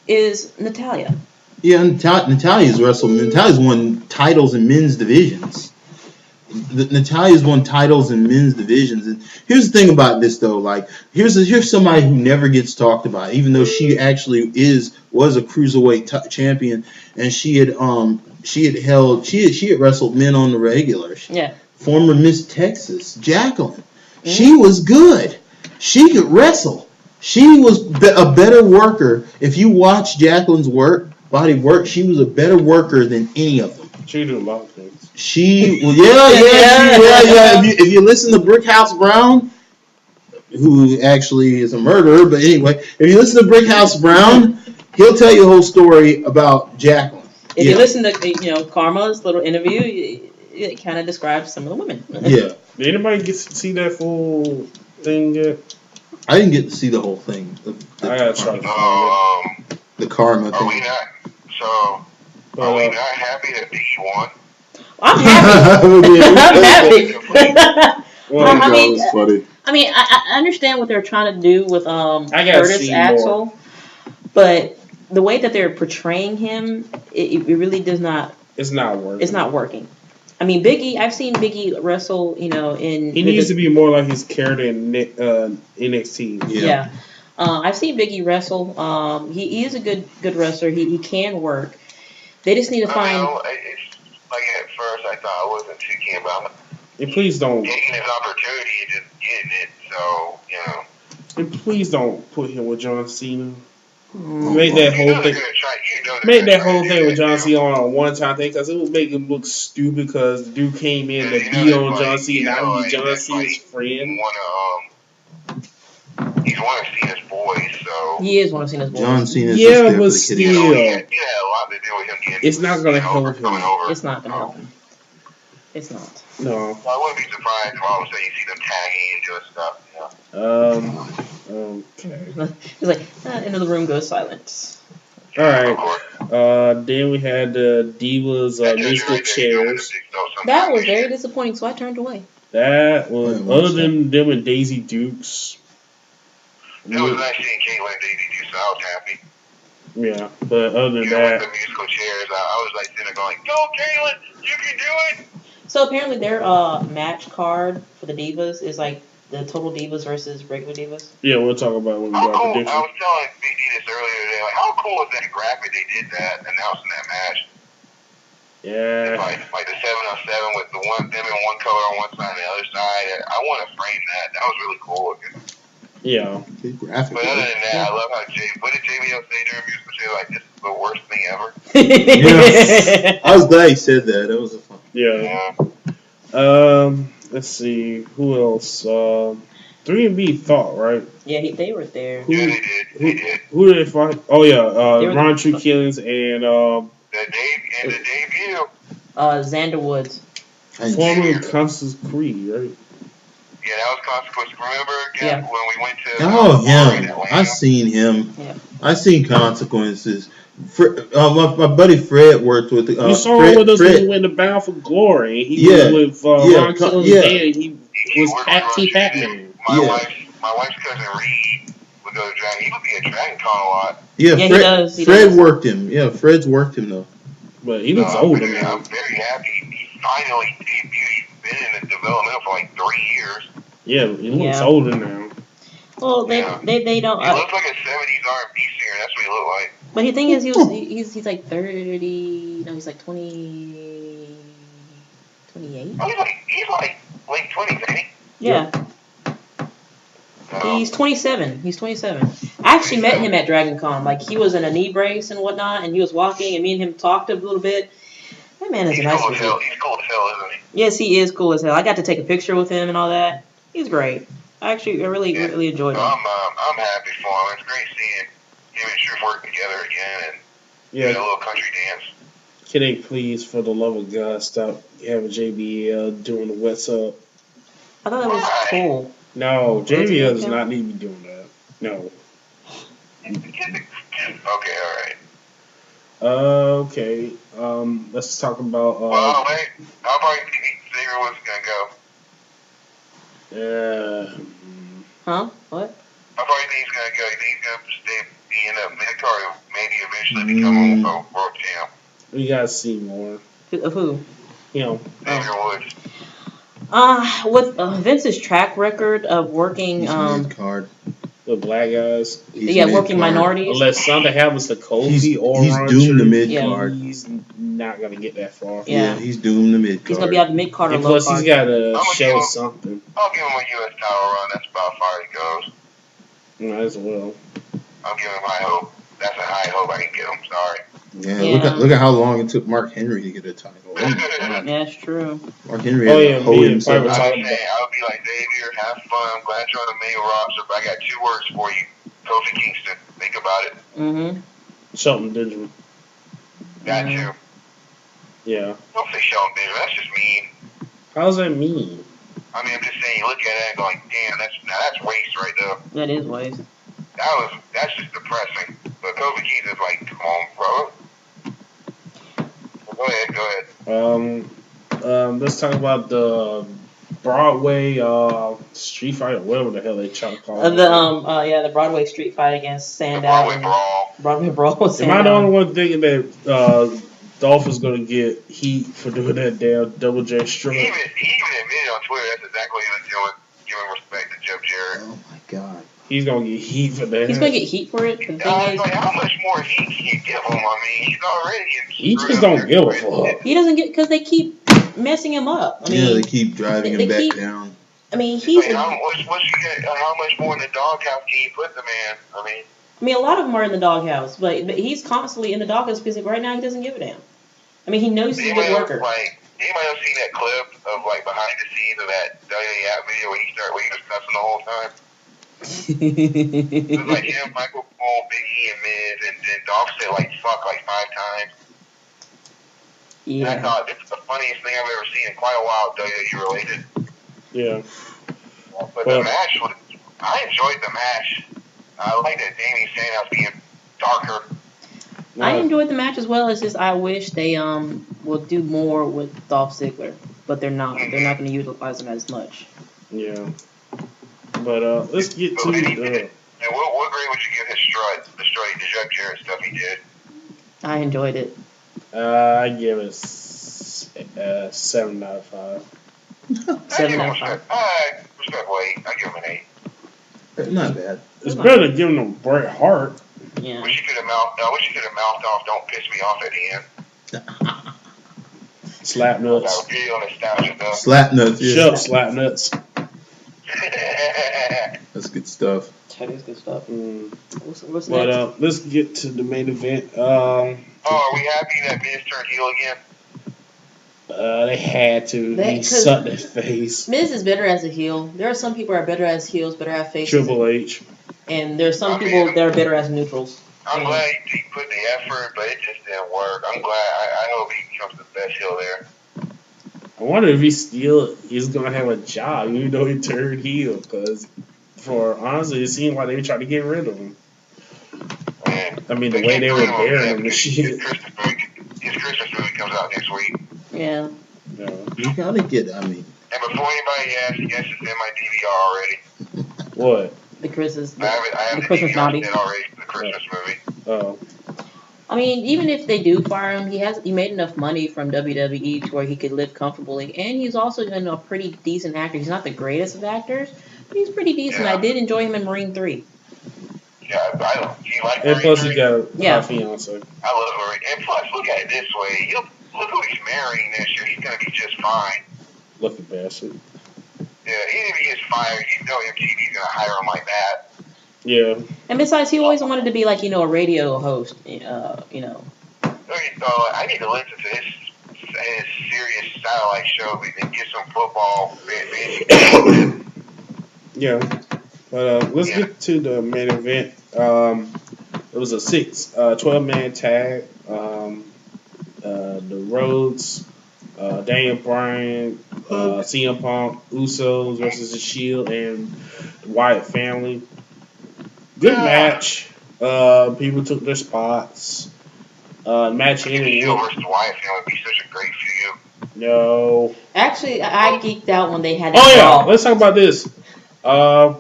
Speaker 4: is Natalya.
Speaker 3: Yeah, Natalia's wrestled. Natalia's won titles in men's divisions. Natalia's won titles in men's divisions, and here's the thing about this though. Like, here's somebody who never gets talked about, even though she actually was a cruiserweight champion, and she had wrestled men on the regular.
Speaker 4: Yeah.
Speaker 3: Former Miss Texas, Jacqueline. Mm-hmm. She was good. She could wrestle. She was a better worker. If you watch Jacqueline's body work, she was a better worker than any of them.
Speaker 1: She did a lot of things.
Speaker 3: Yeah. If you listen to Brickhouse Brown, who actually is a murderer, but anyway, if you listen to Brickhouse Brown, he'll tell you a whole story about Jacqueline.
Speaker 4: If you listen to Karma's little interview, it kind of describes some of the women.
Speaker 3: Yeah.
Speaker 1: Did anybody get to see that full thing yet?
Speaker 3: I didn't get to see the whole thing.
Speaker 1: I gotta try to
Speaker 2: So,
Speaker 1: find
Speaker 3: The karma
Speaker 2: are we
Speaker 3: thing.
Speaker 2: not? So,
Speaker 1: it.
Speaker 2: are we not happy that Biggie won?
Speaker 4: I'm happy. I'm happy.
Speaker 1: Well,
Speaker 4: I mean,
Speaker 3: that was funny.
Speaker 4: I understand what they're trying to do with
Speaker 1: I gotta
Speaker 4: Curtis
Speaker 1: see
Speaker 4: Axel, but the way that they're portraying him, it really does not.
Speaker 1: it's not working.
Speaker 4: It's not working. I mean, Biggie. I've seen Biggie wrestle. You know, in
Speaker 1: He needs to be more like his character in NXT.
Speaker 4: Yeah. I've seen Biggie wrestle. He is a good wrestler. He can work. They just need to find.
Speaker 2: It's like at first I thought I wasn't too keen about
Speaker 1: And please don't.
Speaker 2: taking his opportunity and just getting it. So, you know.
Speaker 1: And please don't put him with John Cena.
Speaker 4: Mm,
Speaker 1: Make that
Speaker 2: You know
Speaker 1: whole
Speaker 2: they're
Speaker 1: thing.
Speaker 2: gonna try. You know they're
Speaker 1: Make
Speaker 2: gonna
Speaker 1: that
Speaker 2: try
Speaker 1: whole
Speaker 2: to
Speaker 1: thing
Speaker 2: do
Speaker 1: with
Speaker 2: that,
Speaker 1: John
Speaker 2: too.
Speaker 1: Cena on a one-time thing because it would make him look stupid because the dude came in to
Speaker 2: You know
Speaker 1: be on
Speaker 2: that's
Speaker 1: John
Speaker 2: like-
Speaker 1: Cena,
Speaker 2: you
Speaker 1: now
Speaker 2: know,
Speaker 1: he's
Speaker 2: like,
Speaker 1: John
Speaker 2: that's
Speaker 1: Cena's
Speaker 2: like
Speaker 1: friend.
Speaker 2: He's one of Cena's boys, so.
Speaker 4: he is one of Cena's boys.
Speaker 3: John Cena's
Speaker 1: Yeah,
Speaker 3: just there
Speaker 1: but
Speaker 3: for the
Speaker 1: still.
Speaker 3: kitty.
Speaker 2: He had a lot to do with him getting.
Speaker 1: It's not gonna help him.
Speaker 2: coming over.
Speaker 4: It's not gonna help him. It's not.
Speaker 1: No.
Speaker 2: So I wouldn't be surprised if all of a sudden you see them tagging and doing stuff. You know.
Speaker 1: Okay.
Speaker 4: He's like, into the room goes silence.
Speaker 1: All
Speaker 2: Of
Speaker 1: right.
Speaker 2: course.
Speaker 1: Then we had the Divas
Speaker 2: That tells you
Speaker 1: musical
Speaker 2: right there, you know,
Speaker 1: chairs.
Speaker 4: That was very disappointing, so I turned away.
Speaker 1: That was
Speaker 3: I didn't watch
Speaker 1: other than them and Daisy Dukes.
Speaker 2: It was nice seeing Caitlyn and Daisy do so. I was happy.
Speaker 1: Yeah, but other than
Speaker 2: You know, with
Speaker 1: that,
Speaker 2: the musical chairs, I was like sitting there going, "Go, Caitlyn! You can do it!"
Speaker 4: So apparently their match card for the Divas is like the Total Divas versus regular Divas.
Speaker 1: yeah, we'll talk about it when we
Speaker 2: How
Speaker 1: do our
Speaker 2: cool! I
Speaker 1: prediction.
Speaker 2: was telling Big D this earlier today. Like, how cool is that graphic they did that announcing that match?
Speaker 1: Yeah,
Speaker 2: Like the 7-on-7 with the one them in one color on one side and the other side. I want to frame that. That was really cool looking.
Speaker 1: yeah.
Speaker 3: Good graphic.
Speaker 2: But other
Speaker 3: Right?
Speaker 2: than that, I love how what did JBL say during musical chair? Like, this is the worst thing ever.
Speaker 3: Yeah. I was glad he said that. That was a fun.
Speaker 1: Yeah. Let's see who else. 3B Thought, right?
Speaker 4: Yeah, they were there.
Speaker 2: Yeah, they did. They did.
Speaker 1: Who did they fight? Oh yeah,
Speaker 4: They were-
Speaker 1: Ron True Killings and
Speaker 2: The debut.
Speaker 4: Xander Woods.
Speaker 3: And
Speaker 1: former Constance Creed, right?
Speaker 2: Yeah, that was Consequence. Remember
Speaker 4: Yeah.
Speaker 2: when we went to
Speaker 3: oh,
Speaker 2: in
Speaker 3: him.
Speaker 2: Atlanta?
Speaker 3: I seen him.
Speaker 4: Yeah.
Speaker 3: I seen Consequences. My buddy Fred worked with.
Speaker 1: You saw
Speaker 3: Fred,
Speaker 1: him with us when
Speaker 3: Fred,
Speaker 1: he went to Bound for Glory. He
Speaker 3: Yeah.
Speaker 1: was with
Speaker 3: Yeah.
Speaker 1: Ron Killings
Speaker 3: Yeah.
Speaker 1: and he was
Speaker 2: worked
Speaker 1: Pat
Speaker 2: with
Speaker 1: T.
Speaker 2: Ron
Speaker 1: Fat
Speaker 2: Killings.
Speaker 1: Man.
Speaker 2: My wife's cousin Reed would go to Dragon. He would be at Dragon Con a lot.
Speaker 3: Yeah,
Speaker 4: Yeah, he
Speaker 3: Fred,
Speaker 4: does, he
Speaker 3: Fred
Speaker 4: does.
Speaker 3: worked him. Yeah, Fred's worked him though.
Speaker 1: But he looks older now.
Speaker 2: I'm very happy. He finally debuted. He's been in the developmental for like 3 years.
Speaker 1: Yeah, he looks
Speaker 4: Yeah.
Speaker 1: older now.
Speaker 4: Well, they
Speaker 2: Yeah.
Speaker 4: they don't.
Speaker 2: He looks like a 70s R&B singer. That's what he looked like.
Speaker 4: But the thing is, he's like 30. No, he's like 20, 28.
Speaker 2: Oh, he's like late 20s, ain't he?
Speaker 4: Yeah, he's 27. He's 27. I actually met him at Dragon Con. Like, he was in a knee brace and whatnot, and he was walking, and me and him talked a little bit. That man is a
Speaker 2: He's
Speaker 4: nice
Speaker 2: cool as hell.
Speaker 4: dude.
Speaker 2: He's cool as hell, isn't he?
Speaker 4: Yes, he is cool as hell. I got to take a picture with him and all that. He's great. I really enjoyed him.
Speaker 2: I'm happy for him. It's great seeing him and Truth work together again and do a
Speaker 1: Yeah,
Speaker 2: little country dance.
Speaker 1: can they please, for the love of God, stop having JBL doing the what's up?
Speaker 4: I thought that was cool.
Speaker 1: No, JBL does not need to be doing that. No.
Speaker 2: Okay, alright.
Speaker 1: Okay. Let's talk about
Speaker 2: Well, wait. How far do you think Xavier was going to go?
Speaker 4: Huh? What?
Speaker 2: How far do you think he's going to go? You think he's going to stay being a mid-card or maybe eventually become a world champ?
Speaker 1: we gotta see more.
Speaker 4: Of who?
Speaker 1: You know,
Speaker 2: Xavier Woods.
Speaker 4: With Vince's track record of working,
Speaker 3: He's mid-card.
Speaker 1: the black guys.
Speaker 3: He's
Speaker 4: yeah, working
Speaker 3: mid-card.
Speaker 4: minorities.
Speaker 1: Unless something happens to Kofi
Speaker 3: He's
Speaker 1: or Ron
Speaker 3: doomed to
Speaker 1: True,
Speaker 3: mid-card.
Speaker 1: he's not gonna get that far.
Speaker 4: Yeah.
Speaker 3: He's doomed to mid-card.
Speaker 4: He's gonna be out the mid card or
Speaker 1: And
Speaker 4: low
Speaker 1: plus,
Speaker 4: card.
Speaker 1: he's gotta
Speaker 2: I'm
Speaker 1: show
Speaker 2: gonna-
Speaker 1: something.
Speaker 2: I'll give him a U.S. title run. That's about as far as it goes.
Speaker 1: Might as well.
Speaker 2: I'll give him high hope. That's a high hope I can give him. Sorry.
Speaker 3: Yeah,
Speaker 4: Yeah.
Speaker 3: Look at how long it took Mark Henry to get a title. Oh my God.
Speaker 4: Yeah, that's true.
Speaker 3: Mark Henry
Speaker 1: Oh,
Speaker 3: had
Speaker 1: yeah,
Speaker 3: to hold
Speaker 1: me and
Speaker 3: himself.
Speaker 1: Piper
Speaker 2: I
Speaker 1: talked
Speaker 2: would say, I would be like, Xavier, have fun. I'm glad you're on the main roster, but I got 2 words for you. Kofi Kingston. Think about it.
Speaker 4: Mm-hmm.
Speaker 1: Shelton Benjamin.
Speaker 2: Got
Speaker 4: Mhm.
Speaker 2: you.
Speaker 1: Yeah.
Speaker 2: Don't say Shelton Benjamin. That's just mean.
Speaker 1: How's that mean?
Speaker 2: I mean, I'm just saying, you look at it and go like, damn, that's waste right there.
Speaker 4: That is waste.
Speaker 2: That's just depressing. But Kobe Keith is like, come on, bro. Go ahead.
Speaker 1: Let's talk about the Broadway Street Fighter, whatever the hell they try to call it.
Speaker 4: The Broadway street fight against Sandow. Broadway Brawl with Sandow.
Speaker 1: Am I the only one thinking that Dolph is going to get heat for doing that damn Double J strut?
Speaker 2: He even admitted on Twitter that's exactly what he was doing, giving respect to Jeff Jarrett.
Speaker 3: Oh my god.
Speaker 1: He's going to get heat for that.
Speaker 4: He's going to get heat for it. The thing is,
Speaker 2: like, how much more heat can you give him? I mean, he's already in.
Speaker 1: He just don't give a fuck.
Speaker 4: He doesn't get, because they keep messing him up. I mean,
Speaker 3: yeah, they keep driving him back down.
Speaker 4: I mean, he's.
Speaker 2: Like, how much more in the doghouse can you put the man? I
Speaker 4: mean, a lot of them are in the doghouse, but he's constantly in the doghouse because right now he doesn't give a damn. I mean, he knows he's a good worker.
Speaker 2: Anybody else seen that clip of like behind the scenes of that WWE app video where he was cussing the whole time? It was like him, Michael Cole, Big E, and Miz, and then Dolph said like fuck like 5 times.
Speaker 4: Yeah.
Speaker 2: And I thought it's the funniest thing I've ever seen in quite a while, WWE related.
Speaker 1: Yeah.
Speaker 2: But the match I enjoyed the match. I like that Damien Sandow being darker.
Speaker 4: I enjoyed the match as well. It's just I wish they will do more with Dolph Ziggler, but they're not. They're not going to utilize him as much.
Speaker 1: Yeah. But let's get to
Speaker 2: and what grade would you give his strut? The Jeff Jarrett stuff he did.
Speaker 4: I enjoyed it.
Speaker 1: I give it 7 out of 5.
Speaker 4: 7 out of 5.
Speaker 2: Respectful 8. I give him an 8.
Speaker 3: Not bad.
Speaker 1: It's better than giving him Bret Hart.
Speaker 4: Yeah.
Speaker 2: Wish you could have mouthed off. Don't piss me off at the end.
Speaker 1: Slap nuts.
Speaker 2: That was real nostalgia though.
Speaker 3: Slap nuts. Yeah.
Speaker 1: Shut up, slap nuts.
Speaker 3: That's good stuff.
Speaker 4: That is good stuff. What's
Speaker 1: But
Speaker 4: next?
Speaker 1: let's get to the main event.
Speaker 2: Are we happy that Miz turned heel again?
Speaker 1: They had to. He sucked their face.
Speaker 4: Miz is better as a heel. There are some people who are better as heels, better as faces.
Speaker 1: Triple H.
Speaker 4: And there's some people that are better as neutrals.
Speaker 2: I'm glad he put the effort, but it just didn't work. I'm glad. I hope he becomes the best heel there.
Speaker 1: I wonder if he still is going to have a job, even though he turned heel. Because, honestly, it seemed like they were trying to get rid of him.
Speaker 2: Man,
Speaker 1: I mean, the way they were burying him and shit.
Speaker 2: His Christmas movie comes out next week.
Speaker 4: Yeah.
Speaker 3: You gotta get. I mean.
Speaker 2: And before anybody asks, yes, it's in my DVR already.
Speaker 1: What?
Speaker 4: The Christmas.
Speaker 2: I have the
Speaker 4: Christmas
Speaker 2: DVR
Speaker 4: naughty.
Speaker 2: set already for the Christmas movie.
Speaker 1: Oh.
Speaker 4: I mean, even if they do fire him, he made enough money from WWE to where he could live comfortably, and he's also a pretty decent actor. He's not the greatest of actors, but he's pretty decent.
Speaker 2: Yeah.
Speaker 4: I did enjoy him in Marine 3.
Speaker 2: Yeah, do you like
Speaker 1: And
Speaker 2: Marine
Speaker 1: plus,
Speaker 2: 3?
Speaker 1: he got a
Speaker 4: Yeah.
Speaker 1: fiance.
Speaker 2: I love Marine. And plus, look at it this way. Look who he's marrying this year. He's going to be just fine.
Speaker 1: Lucky bastard.
Speaker 2: Yeah, even if he gets fired, you know MTV's going to hire him like that.
Speaker 1: Yeah.
Speaker 4: And besides, he always wanted to be a radio host.
Speaker 2: Okay, so I need to listen to his serious satellite show and get some football.
Speaker 1: Yeah. But let's get to the main event. It was a 12-man tag. The Rhodes, Daniel Bryan, CM Punk, Usos versus the Shield, and the Wyatt family. Good match. People took their spots. Match ended.
Speaker 2: Shield versus Wyatt family would be such a great feud.
Speaker 1: No.
Speaker 4: Actually, I geeked out when they had that
Speaker 1: Oh yeah,
Speaker 4: brawl.
Speaker 1: let's talk about this. I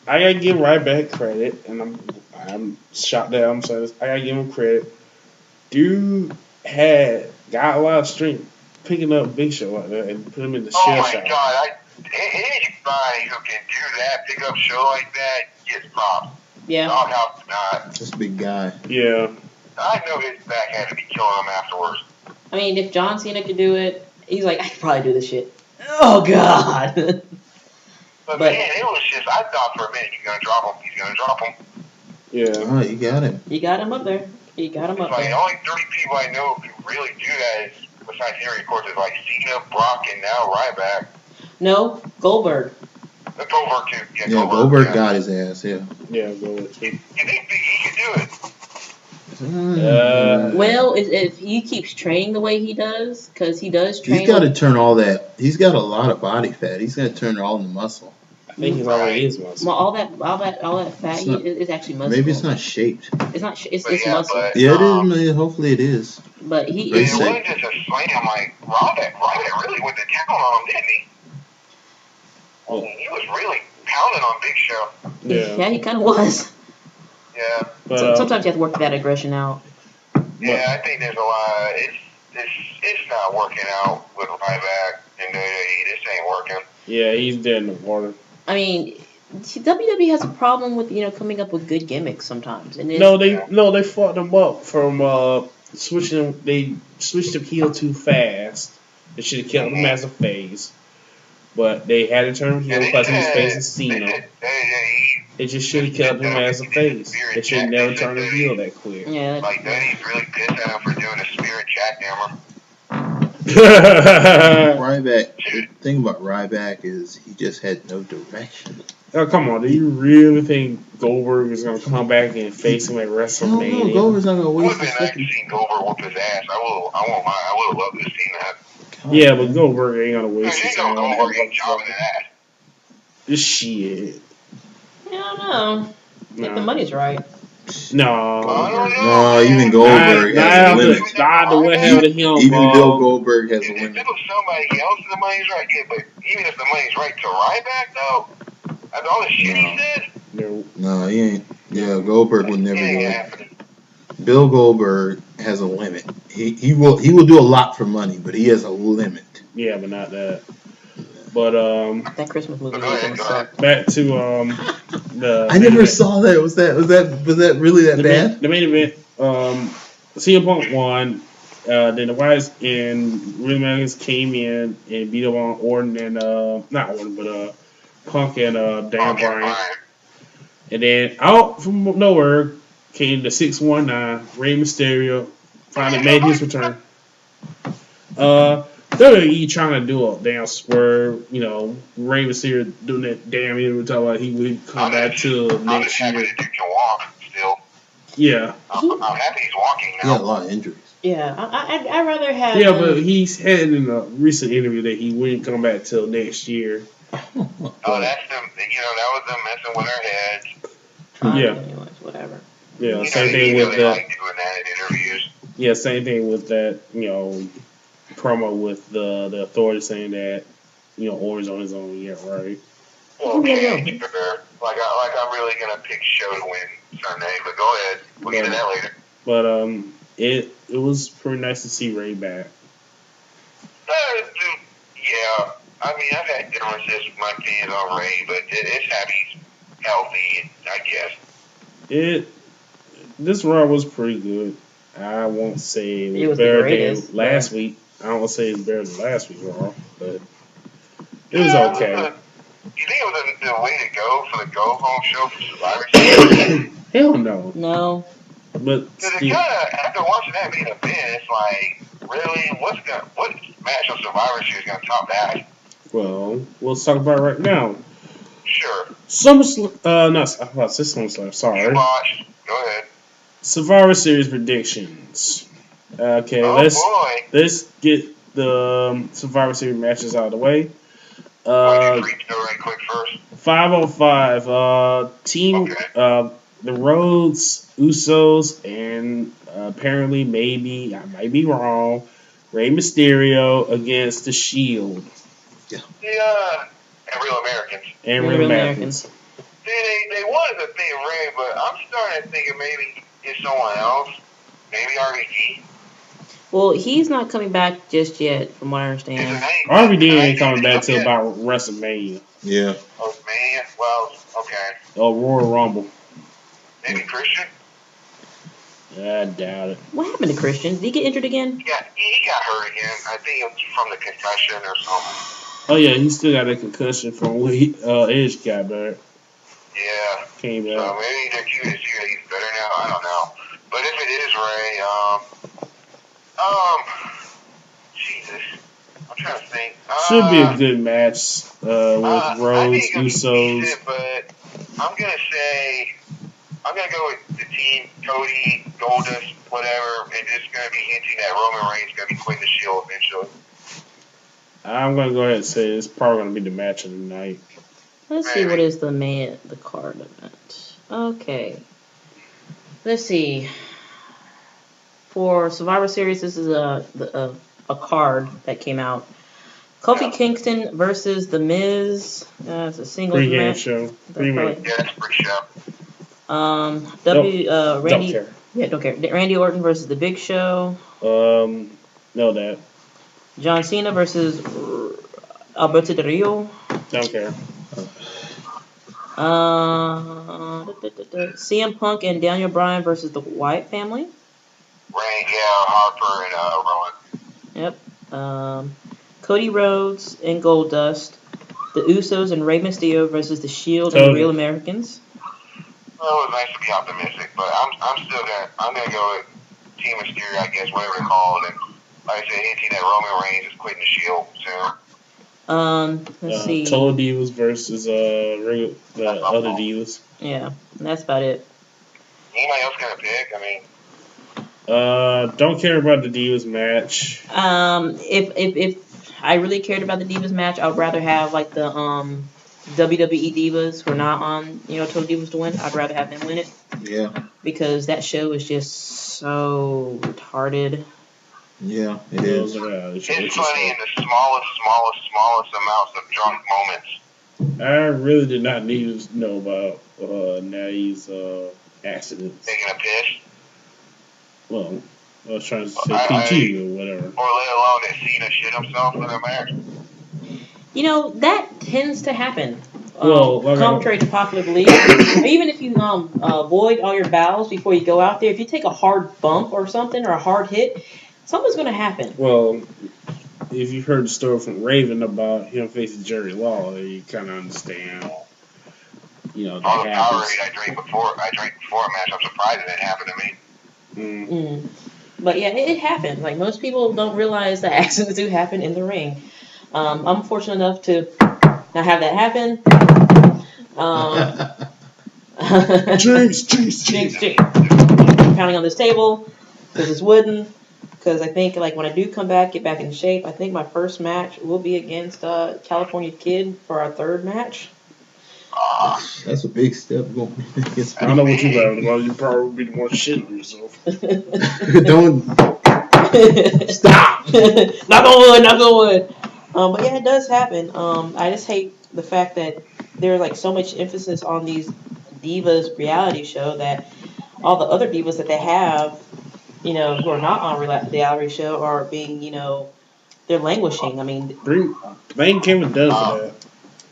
Speaker 1: gotta give Ryback credit, and I'm shocked that I'm saying this. I gotta give him credit. Dude got a lot of strength picking up Big Show like that and put him in the shell
Speaker 2: Oh my
Speaker 1: shot.
Speaker 2: God! Anybody who can do that, pick up show like that, gets props.
Speaker 4: Yeah.
Speaker 2: Doghouse did not.
Speaker 3: This big guy.
Speaker 1: Yeah.
Speaker 2: I know his back had to be killing him afterwards.
Speaker 4: I mean, if John Cena could do it, he's like, I could probably do this shit. Oh, God.
Speaker 2: But man, it was just, I thought for a minute he's going to drop him.
Speaker 1: Yeah.
Speaker 3: Oh, you got him.
Speaker 4: You got him up there. You got him up
Speaker 2: Like,
Speaker 4: there.
Speaker 2: the only 30 people I know who really do that is, besides Henry, of course, is like Cena, Brock, and now Ryback.
Speaker 4: No, Goldberg.
Speaker 2: Goldberg, too.
Speaker 3: Yeah, Goldberg got his ass, yeah.
Speaker 1: Yeah, go with it.
Speaker 2: You think Big E could do it?
Speaker 4: Well, if he keeps training the way he does, because he does train.
Speaker 3: He's got to turn all that. He's got a lot of body fat. He's got to turn it all into muscle.
Speaker 1: I think he already is muscle.
Speaker 4: Well, all that fat is actually muscle.
Speaker 3: Maybe it's not shaped.
Speaker 4: It's not. It's muscle.
Speaker 2: But,
Speaker 3: Yeah, it is. Man, hopefully it is.
Speaker 4: But he.
Speaker 3: But
Speaker 2: It
Speaker 3: he's
Speaker 2: wasn't just a slam. Like Ryback really went to town on him, didn't he? I mean, he was really pounding on Big Show.
Speaker 4: Yeah, he kind of was.
Speaker 2: Yeah.
Speaker 1: But,
Speaker 4: sometimes you have to work that aggression out.
Speaker 2: Yeah, I think there's a lot. It's not working out with Ryback and WWE. This ain't working.
Speaker 1: Yeah, he's dead in the water.
Speaker 4: I mean, WWE has a problem with coming up with good gimmicks sometimes. And
Speaker 1: they fought them up from switching. They switched him heel too fast. They should have kept him as a face, but they had to turn him heel because he was facing Cena. They just should have kept him as a face. They should never turn him heel that quick.
Speaker 4: Yeah.
Speaker 2: Like, Danny's really pissed at him for doing a spirit jackhammer.
Speaker 3: Ryback. The thing about Ryback is he just had no direction.
Speaker 1: Oh, come on. Do you really think Goldberg is going to come back and face him at WrestleMania?
Speaker 3: No, Goldberg's not going to
Speaker 2: It would
Speaker 3: waste
Speaker 2: have
Speaker 3: a
Speaker 2: been nice to
Speaker 3: second.
Speaker 2: see Goldberg whoop his ass. I won't lie. I would have loved to have seen that.
Speaker 1: Yeah, but Goldberg ain't going to waste
Speaker 2: Because
Speaker 1: his
Speaker 2: you know
Speaker 1: time.
Speaker 2: Goldberg ain't jobbing his ass.
Speaker 1: This shit.
Speaker 4: I don't know. If the money's right.
Speaker 1: No.
Speaker 3: No, even Goldberg has a limit.
Speaker 1: What happened to him?
Speaker 3: Even Bill Goldberg has a
Speaker 2: If
Speaker 3: limit.
Speaker 2: it was somebody else and the money's right, yeah, but even if the money's right to Ryback, though, after all the shit he said,
Speaker 3: No, he ain't. Yeah, Goldberg would never
Speaker 2: it ain't
Speaker 3: do it.
Speaker 2: happening.
Speaker 3: Bill Goldberg has a limit. He will do a lot for money, but he has a limit.
Speaker 1: Yeah, but not that. But
Speaker 4: That Christmas movie was gonna suck.
Speaker 1: back to the.
Speaker 3: I never saw that. Was that really that bad?
Speaker 1: The main event. CM Punk won. Then the Wyatt's and Really Americans came in and beat up on Orton and not Orton, but Punk and Dan Bryan. And then out from nowhere came the 619 Rey Mysterio. Finally made his return. WWE trying to do a damn swerve, Rey Mysterio doing that damn interview talking about he would come back to next
Speaker 2: I'm
Speaker 1: year.
Speaker 2: just happy the dude can walk still.
Speaker 1: Yeah.
Speaker 2: I'm happy he's walking
Speaker 3: He had a
Speaker 2: now.
Speaker 3: lot of injuries.
Speaker 4: Yeah, I'd rather have.
Speaker 1: Yeah, but he's had in a recent interview that he wouldn't come back till next year.
Speaker 2: Oh, that's them. That was them messing with our heads.
Speaker 1: Yeah.
Speaker 4: Anyways, whatever.
Speaker 1: Yeah, same thing with
Speaker 2: they
Speaker 1: that.
Speaker 2: like doing that in interviews.
Speaker 1: Yeah, same thing with that, promo with the authority saying that, Orton's on his own. Yeah, right.
Speaker 2: Well, yeah, sure. Like I'm really gonna pick Show to win Sunday, but go ahead. We'll get to that later.
Speaker 1: But it was pretty nice to see Ray back.
Speaker 2: Yeah. I mean, I've had differences with my opinions on Ray, but it's happy he's healthy, I guess.
Speaker 1: This Raw was pretty good. I won't say
Speaker 4: It was
Speaker 1: better
Speaker 4: the greatest,
Speaker 1: than last week. I don't want to say it's better than last week's Raw, but it was okay.
Speaker 2: You think it was the way to go for the go-home show for Survivor Series?
Speaker 1: Hell no.
Speaker 4: No.
Speaker 1: But
Speaker 2: Because it's kind of, after watching that main event, it's like, really, what match on Survivor Series is going to top that?
Speaker 1: well, let's talk about it right now.
Speaker 2: Sure.
Speaker 1: SummerSlam. Sorry.
Speaker 2: You watched. Go ahead.
Speaker 1: Survivor Series predictions. Okay, let's get the Survivor Series matches out of the way.
Speaker 2: Why don't you read right quick first?
Speaker 1: 505. Team.
Speaker 2: Okay.
Speaker 1: The Rhodes, Usos, and apparently, maybe I might be wrong. Rey Mysterio against the Shield.
Speaker 2: Yeah. And Real Americans.
Speaker 1: And Real Americans.
Speaker 2: See, they wanted to think Ray, but I'm starting to think maybe it's someone else. Maybe RVD.
Speaker 4: Well, he's not coming back just yet, from what I understand.
Speaker 1: RVD ain't coming back till about WrestleMania.
Speaker 3: Yeah.
Speaker 2: Oh, man. Well, okay.
Speaker 1: Oh, Royal Rumble.
Speaker 2: Maybe Christian?
Speaker 1: I doubt it.
Speaker 4: What happened to Christian? Did he get injured again?
Speaker 2: Yeah, he got hurt again. I think it was from the concussion or something.
Speaker 1: Oh, yeah, he still got a concussion from when Edge got back.
Speaker 2: Yeah.
Speaker 1: Came back.
Speaker 2: So maybe they're keeping it secret. He's better now. I don't know. But if it is Ray, Jesus, I'm trying to think.
Speaker 1: Should be a good match with Rhodes,
Speaker 2: I think it's gonna be
Speaker 1: Usos.
Speaker 2: decent, but I'm gonna say I'm gonna go with the team, Cody, Goldust, whatever, and it's gonna be hinting that Roman Reigns is gonna be quitting the Shield eventually.
Speaker 1: I'm gonna go ahead and say it's probably gonna be the match of the night.
Speaker 4: Let's see what is the card event. Okay. Let's see. For Survivor Series, this is a card that came out. Kofi Kingston versus The Miz. It's a singles
Speaker 1: Pre-game
Speaker 4: match.
Speaker 1: show.
Speaker 2: Yeah, it's a pre-show.
Speaker 4: Randy.
Speaker 1: Don't care.
Speaker 4: Yeah, don't care. Randy Orton versus The Big Show.
Speaker 1: Know that.
Speaker 4: John Cena versus Alberto Del Rio.
Speaker 1: Don't care.
Speaker 4: CM Punk and Daniel Bryan versus the Wyatt family.
Speaker 2: Harper and
Speaker 4: Yep.
Speaker 2: Rowan.
Speaker 4: Cody Rhodes and Goldust. The Usos and Rey Mysterio versus the Shield and the Real Americans.
Speaker 2: Well, it was nice to be optimistic, but I'm gonna go with Team Mysterio, I guess, whatever they're called, and like I said, hinting that Roman Reigns is quitting the Shield soon.
Speaker 4: Let's see.
Speaker 1: Total Divas versus the other Divas.
Speaker 4: Yeah, that's about it.
Speaker 2: Anybody else gonna pick? I mean.
Speaker 1: Don't care about the Divas match.
Speaker 4: If I really cared about the Divas match, I would rather have like the WWE Divas who are not on Total Divas to win. I'd rather have them win it.
Speaker 3: Yeah.
Speaker 4: Because that show is just so retarded.
Speaker 3: Yeah, it is.
Speaker 2: It's funny in the smallest amounts of drunk moments.
Speaker 1: I really did not need to know about Natty's accident.
Speaker 2: Taking a piss.
Speaker 1: Well, I was trying to say PG or whatever.
Speaker 2: Or let alone that Cena shit himself in their match.
Speaker 4: That tends to happen.
Speaker 1: Contrary
Speaker 4: to popular belief, even if you avoid all your bowels before you go out there, if you take a hard bump or something or a hard hit, something's going to happen.
Speaker 1: Well, if you've heard the story from Raven about him facing Jerry Lawler, you kind of understand.
Speaker 2: All the Powerade I drank before a match, I'm surprised it didn't happen to me.
Speaker 4: But yeah, it happens. Like most people don't realize that accidents do happen in the ring. I'm fortunate enough to not have that happen. Jinx. I'm pounding on this table because it's wooden. Because I think when I do come back, get back in shape, I think my first match will be against California Kid for our third match.
Speaker 3: That's a big step going.
Speaker 1: I don't know what you're talking about. You probably be the one shitting yourself.
Speaker 3: Don't stop.
Speaker 4: Knock on wood. But yeah, it does happen. I just hate the fact that there's so much emphasis on these divas reality show that all the other divas that they have, who are not on reality show are being, they're languishing. I mean,
Speaker 1: Blaine Cameron does that.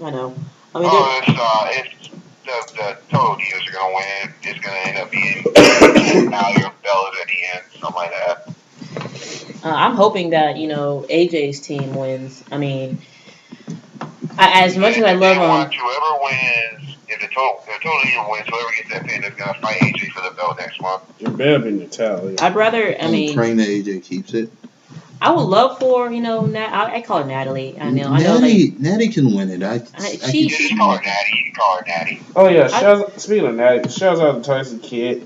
Speaker 4: I know.
Speaker 2: It's the Total Divas are going to win. It's going to end up being Natalia Bellas at the end, something like that.
Speaker 4: I'm hoping that, AJ's team wins. I mean, as much as I love them.
Speaker 2: Whoever wins, if the Total Divas wins, whoever gets that pin is going to fight AJ for the belt next month.
Speaker 1: It better be Natalia.
Speaker 4: I'd rather,
Speaker 3: I'm praying that AJ keeps it.
Speaker 4: I would love for, I call her Natalie. I know.
Speaker 3: Natty can win it.
Speaker 2: You just call her Natty. You can call her Natty.
Speaker 1: Oh, yeah. Speaking of Natty, shouts out to Tyson Kidd.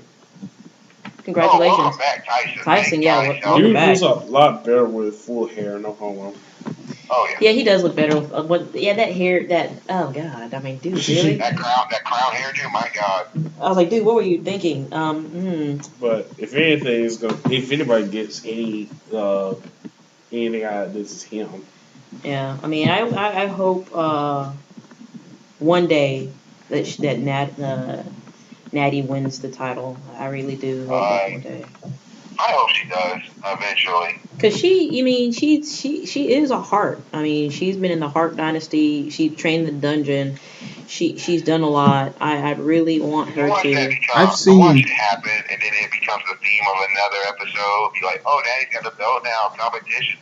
Speaker 4: Congratulations.
Speaker 2: Welcome back, Tyson.
Speaker 4: Tyson,
Speaker 1: Dude looks a lot better with full hair, no homo.
Speaker 2: Oh, yeah.
Speaker 4: Yeah, he does look better with, that hair, oh, God. I mean, dude, really?
Speaker 2: that crown hairdo, my God.
Speaker 4: I was like, dude, what were you thinking?
Speaker 1: But if anything, if anybody gets anything out of this, is him.
Speaker 4: Yeah, I mean, I hope one day that Natty wins the title. I really do hope that one day.
Speaker 2: I hope she does eventually.
Speaker 4: Cause she is a Hart. I mean, she's been in the Hart Dynasty. She trained in the dungeon. She's done a lot. I really want her to.
Speaker 3: I've seen
Speaker 2: it happen, and then it becomes the theme of another episode. Be like, oh, Natty's got the belt now, competition,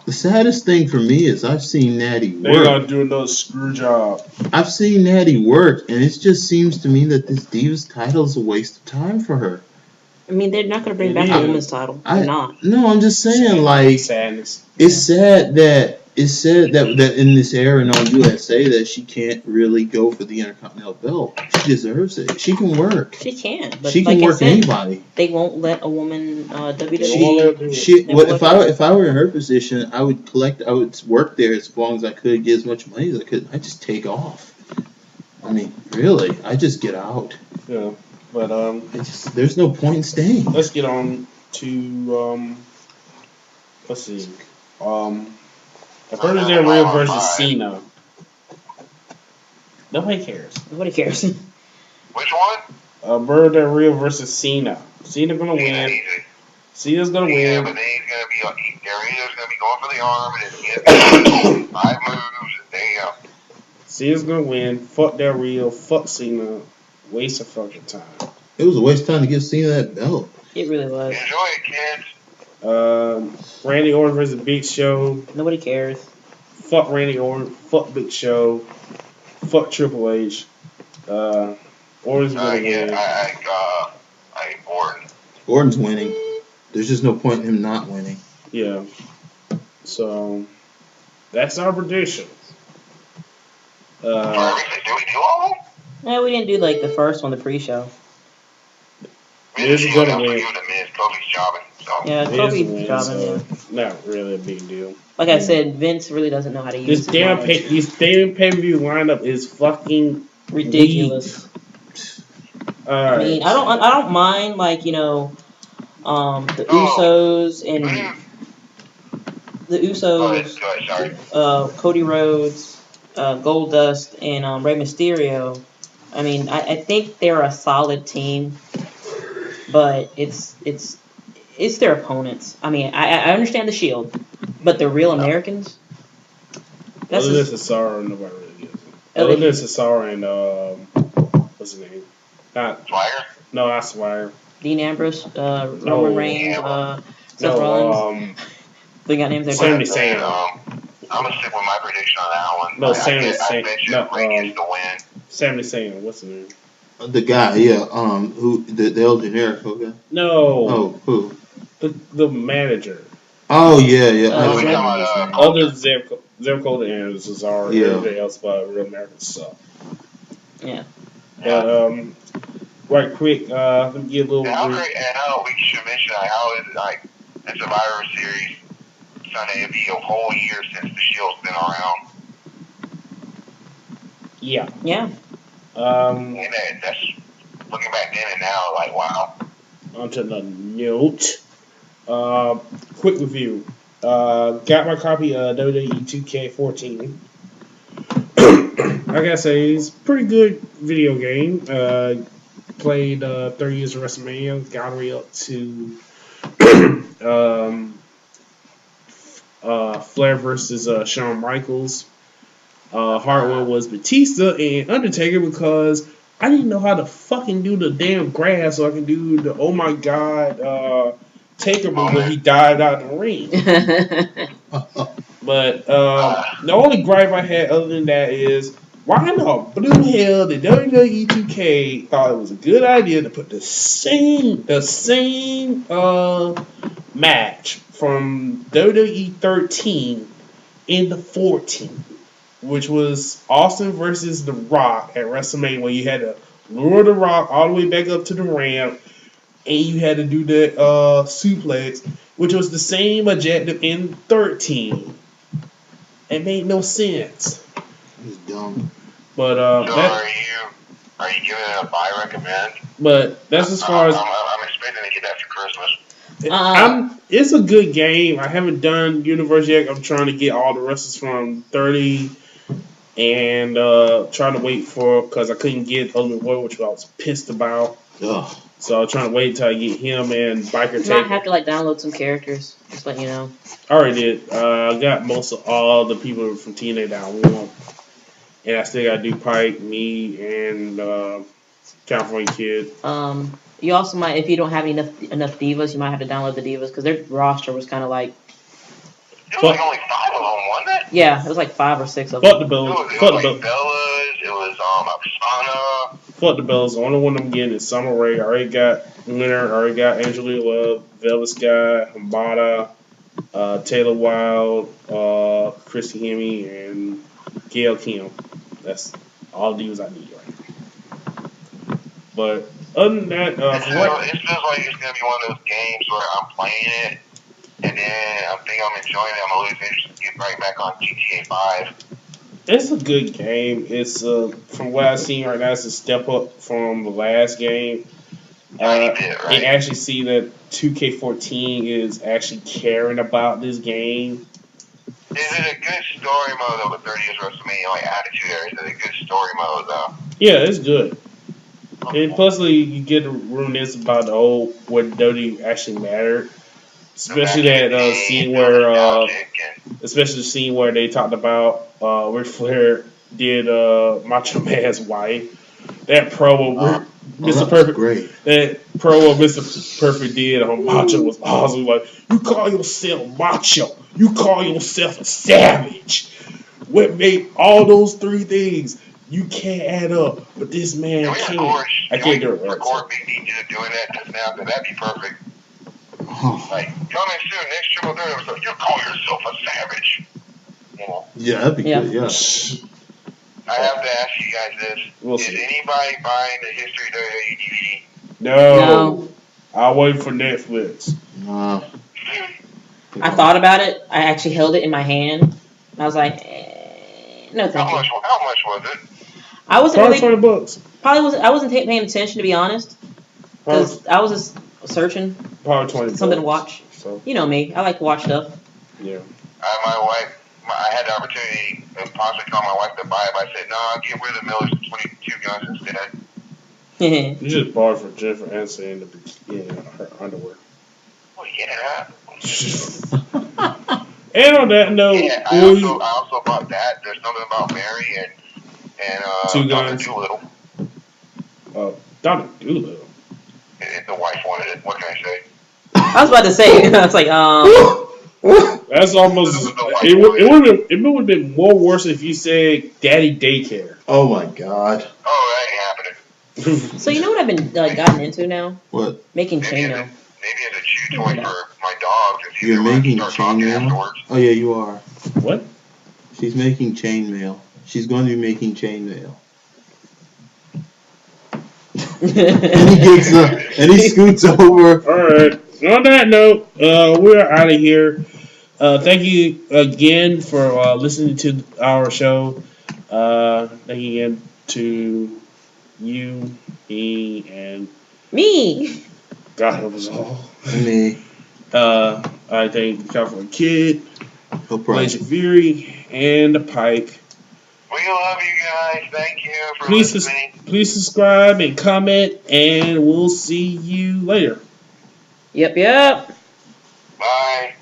Speaker 3: The saddest thing for me is I've seen Natty work.
Speaker 1: They're gonna do another screw job.
Speaker 3: I've seen Natty work, and it just seems to me that this Divas title is a waste of time for her.
Speaker 4: I mean, they're not going to bring back the women's title. They're not.
Speaker 3: No, I'm just saying,
Speaker 1: sadness.
Speaker 3: It's sad that It's said that in this era and on USA that she can't really go for the Intercontinental belt. She deserves it. She can work.
Speaker 4: She can, but
Speaker 3: She can
Speaker 4: like I
Speaker 3: work
Speaker 4: said,
Speaker 3: anybody.
Speaker 4: they won't let a woman
Speaker 1: She-
Speaker 3: She.
Speaker 4: Never
Speaker 3: What
Speaker 4: let
Speaker 3: if I were in her position? I would work there as long as I could, get as much money as I could. I just take off. I mean, really, I just get out.
Speaker 1: Yeah, but
Speaker 3: There's no point in staying.
Speaker 1: let's get on to let's see, Alberto Del Rio versus Cena. Nobody cares.
Speaker 4: Nobody cares.
Speaker 2: Which one?
Speaker 1: Alberto Del Rio versus Cena. Cena gonna
Speaker 2: Cena,
Speaker 1: win.
Speaker 2: easy.
Speaker 1: Cena's gonna
Speaker 2: Yeah,
Speaker 1: win.
Speaker 2: but then he's gonna be Doritos gonna be going for the arm, and it's gonna be 5 moves, and there you go.
Speaker 1: Cena's gonna win. Fuck Del Rio. Fuck Cena. Waste of fucking time.
Speaker 3: It was a waste of time to give Cena that belt.
Speaker 4: It really was.
Speaker 2: Enjoy it, kids.
Speaker 1: Randy Orton versus Big Show.
Speaker 4: Nobody cares.
Speaker 1: Fuck Randy Orton. Fuck Big Show. Fuck Triple H. Orton's gonna
Speaker 2: Yeah,
Speaker 1: win.
Speaker 2: I Orton.
Speaker 3: Orton's winning. There's just no point in him not winning.
Speaker 1: Yeah. So that's our predictions.
Speaker 2: Did we do all of them?
Speaker 4: Yeah, we didn't do like the first one, the pre-show.
Speaker 1: Miz is gonna win.
Speaker 2: Kobe's jobbing. So.
Speaker 4: Yeah,
Speaker 1: Miz
Speaker 4: Kobe
Speaker 1: wins,
Speaker 4: jobbing.
Speaker 1: so
Speaker 4: Yeah.
Speaker 1: not really a big deal.
Speaker 4: Like I said, Vince really doesn't know how to use
Speaker 1: This
Speaker 4: his
Speaker 1: damn pay-per-view lineup is fucking
Speaker 4: ridiculous.
Speaker 1: Alright.
Speaker 4: I mean, I don't mind like the Usos and the Usos,
Speaker 2: Go ahead, sorry.
Speaker 4: Cody Rhodes, Goldust, and Rey Mysterio. I mean, I think they're a solid team, but it's their opponents. I mean, I understand the Shield, but the real Americans.
Speaker 1: Other than Cesaro, nobody really gets it. Other than Cesaro and what's his name?
Speaker 2: Swagger?
Speaker 1: No, not Swagger.
Speaker 4: Dean Ambrose, Roman Reigns, Seth Rollins. They got names there.
Speaker 1: Sami Zayn.
Speaker 2: I'm gonna stick with my prediction on that one.
Speaker 1: No, Sami Zayn.
Speaker 2: I bet you Reigns to win.
Speaker 1: Sami Zayn. What's his name?
Speaker 3: The guy, yeah, who the El Generico guy.
Speaker 1: No.
Speaker 3: Oh, who?
Speaker 1: The manager.
Speaker 3: Oh yeah.
Speaker 1: Other than Zeb Colter and Cesaro,
Speaker 3: Yeah.
Speaker 1: everything else but real Americans suck.
Speaker 4: Yeah.
Speaker 1: But right quick, let me get a little.
Speaker 2: How great, and we should mention how is it like the Survivor Series Sunday? It'd be a whole year since the Shield's been around.
Speaker 1: Yeah.
Speaker 4: Yeah.
Speaker 2: And that's looking back then and now, like wow.
Speaker 1: Onto the note. Quick review. Got my copy of WWE 2K14. I gotta say, it's a pretty good video game. Played 30 years of WrestleMania. Got all the way up to Flair versus Shawn Michaels. Hard one was Batista and Undertaker because I didn't know how to fucking do the damn grass so I can do the oh my god Taker move when he dived out the ring. But the only gripe I had other than that is why in the blue hell did WWE 2K thought it was a good idea to put the same match from WWE 13 into 14, which was Austin versus The Rock at WrestleMania, where you had to lure The Rock all the way back up to the ramp, and you had to do the suplex, which was the same objective in 13. It made no sense.
Speaker 3: It was dumb.
Speaker 1: But
Speaker 2: So are you giving it a buy recommend?
Speaker 1: But that's as far as
Speaker 2: I'm expecting to get that for Christmas.
Speaker 1: it's a good game. I haven't done Universe yet. I'm trying to get all the wrestlers from 30 and trying to wait for because I couldn't get Ultimate Warrior, which I was pissed about.
Speaker 3: Ugh.
Speaker 1: So I'm trying to wait until I get him and Biker
Speaker 4: You might
Speaker 1: Taker.
Speaker 4: have to like download some characters. Just let you know.
Speaker 1: I already did. I got most of all the people from TNA down one. And I still got to do Pike, me, and California Kid.
Speaker 4: You also might, if you don't have enough divas, you might have to download the divas because their roster was kind of like.
Speaker 2: It was like only 5 of them, wasn't it?
Speaker 4: Yeah, it was like 5 or 6 of
Speaker 1: Fuck
Speaker 4: them.
Speaker 1: the Bills.
Speaker 2: It was
Speaker 1: Fuck the
Speaker 2: like
Speaker 1: Bills.
Speaker 2: Bellas, it was Apsana.
Speaker 1: Fuck the Bills. The only one I'm getting is Summer Rae. I already got Winner. I already got Angelina Love, Velvet Sky, Hamada, Taylor Wilde, Christy Hemme, and Gail Kim. That's all the dudes I need right now. But other than that,
Speaker 2: It feels like it's gonna be one of those games where I'm playing it, and then I think I'm enjoying it. I'm gonna lose interest and get right back on GTA 5.
Speaker 1: it's a good game. It's from what I've seen right now, it's a step up from the last game.
Speaker 2: Tiny bit, right?
Speaker 1: And actually see that 2K14 is actually caring about this game.
Speaker 2: Is it a good story mode though with 30 years WrestleMania, like Attitude Era? Is it a good story mode though?
Speaker 1: Yeah, it's good. And plus, you get to reminisce about the old what WWE actually mattered. Especially that scene where, especially the scene where they talked about Ric Flair did Macho Man's wife. That promo, Mr. Perfect,
Speaker 3: great.
Speaker 1: That promo Mr. Perfect did on Macho was awesome. Like, you call yourself Macho, you call yourself a savage. What made all those three things? You can't add up, but this man can. I can't do it.
Speaker 2: Record Big D doing that just now, because that'd be perfect. Like, coming soon, next Triple Threat episode, you call yourself a savage. You know?
Speaker 3: Yeah, that'd be good, yeah.
Speaker 2: I have to ask you guys this. Is anybody buying the History WWE DVD?
Speaker 1: No. I'll wait for Netflix.
Speaker 4: I thought about it. I actually held it in my hand. And I was like, no thank you.
Speaker 2: How much was it?
Speaker 4: I wasn't
Speaker 1: Probably $20.
Speaker 4: I wasn't paying attention, to be honest. Because I was just searching.
Speaker 1: Probably $20.
Speaker 4: Something to watch.
Speaker 1: So.
Speaker 4: You know me. I like to watch stuff.
Speaker 1: Yeah.
Speaker 2: My wife, I had the opportunity to possibly call my wife to buy it, but I said, no, I'll get rid of Miller's 22 guns instead.
Speaker 1: You just bought it for Jennifer Aniston in her underwear.
Speaker 2: Well, yeah.
Speaker 1: And on that note,
Speaker 2: yeah, I also bought that. There's something about Mary and
Speaker 1: Two
Speaker 2: Dr.
Speaker 1: Guns.
Speaker 2: Doolittle.
Speaker 1: Dr. Doolittle.
Speaker 2: The wife wanted it. What can I say?
Speaker 4: I was about to say, I was like,
Speaker 1: That's almost. It would have been more worse if you said Daddy Daycare.
Speaker 3: Oh my God.
Speaker 2: Oh, that ain't happening.
Speaker 4: So you know what I've been gotten into now?
Speaker 3: What?
Speaker 4: Making chainmail.
Speaker 2: Maybe as a chew toy for my dog.
Speaker 3: You're making chainmail? Oh yeah, you are.
Speaker 1: What?
Speaker 3: She's making chainmail. She's going to be making chainmail. And he gets up and he scoots over.
Speaker 1: All right. On that note, we're out of here. Thank you again for listening to our show. Thank you again to you, me, and
Speaker 4: me.
Speaker 1: God help us all.
Speaker 3: Me.
Speaker 1: I thank the California Kid,
Speaker 3: No problem.
Speaker 1: Blazer Fury, and the Pike.
Speaker 2: We love you guys. Thank you for listening.
Speaker 1: Please subscribe and comment, and we'll see you later.
Speaker 4: Yep.
Speaker 2: Bye.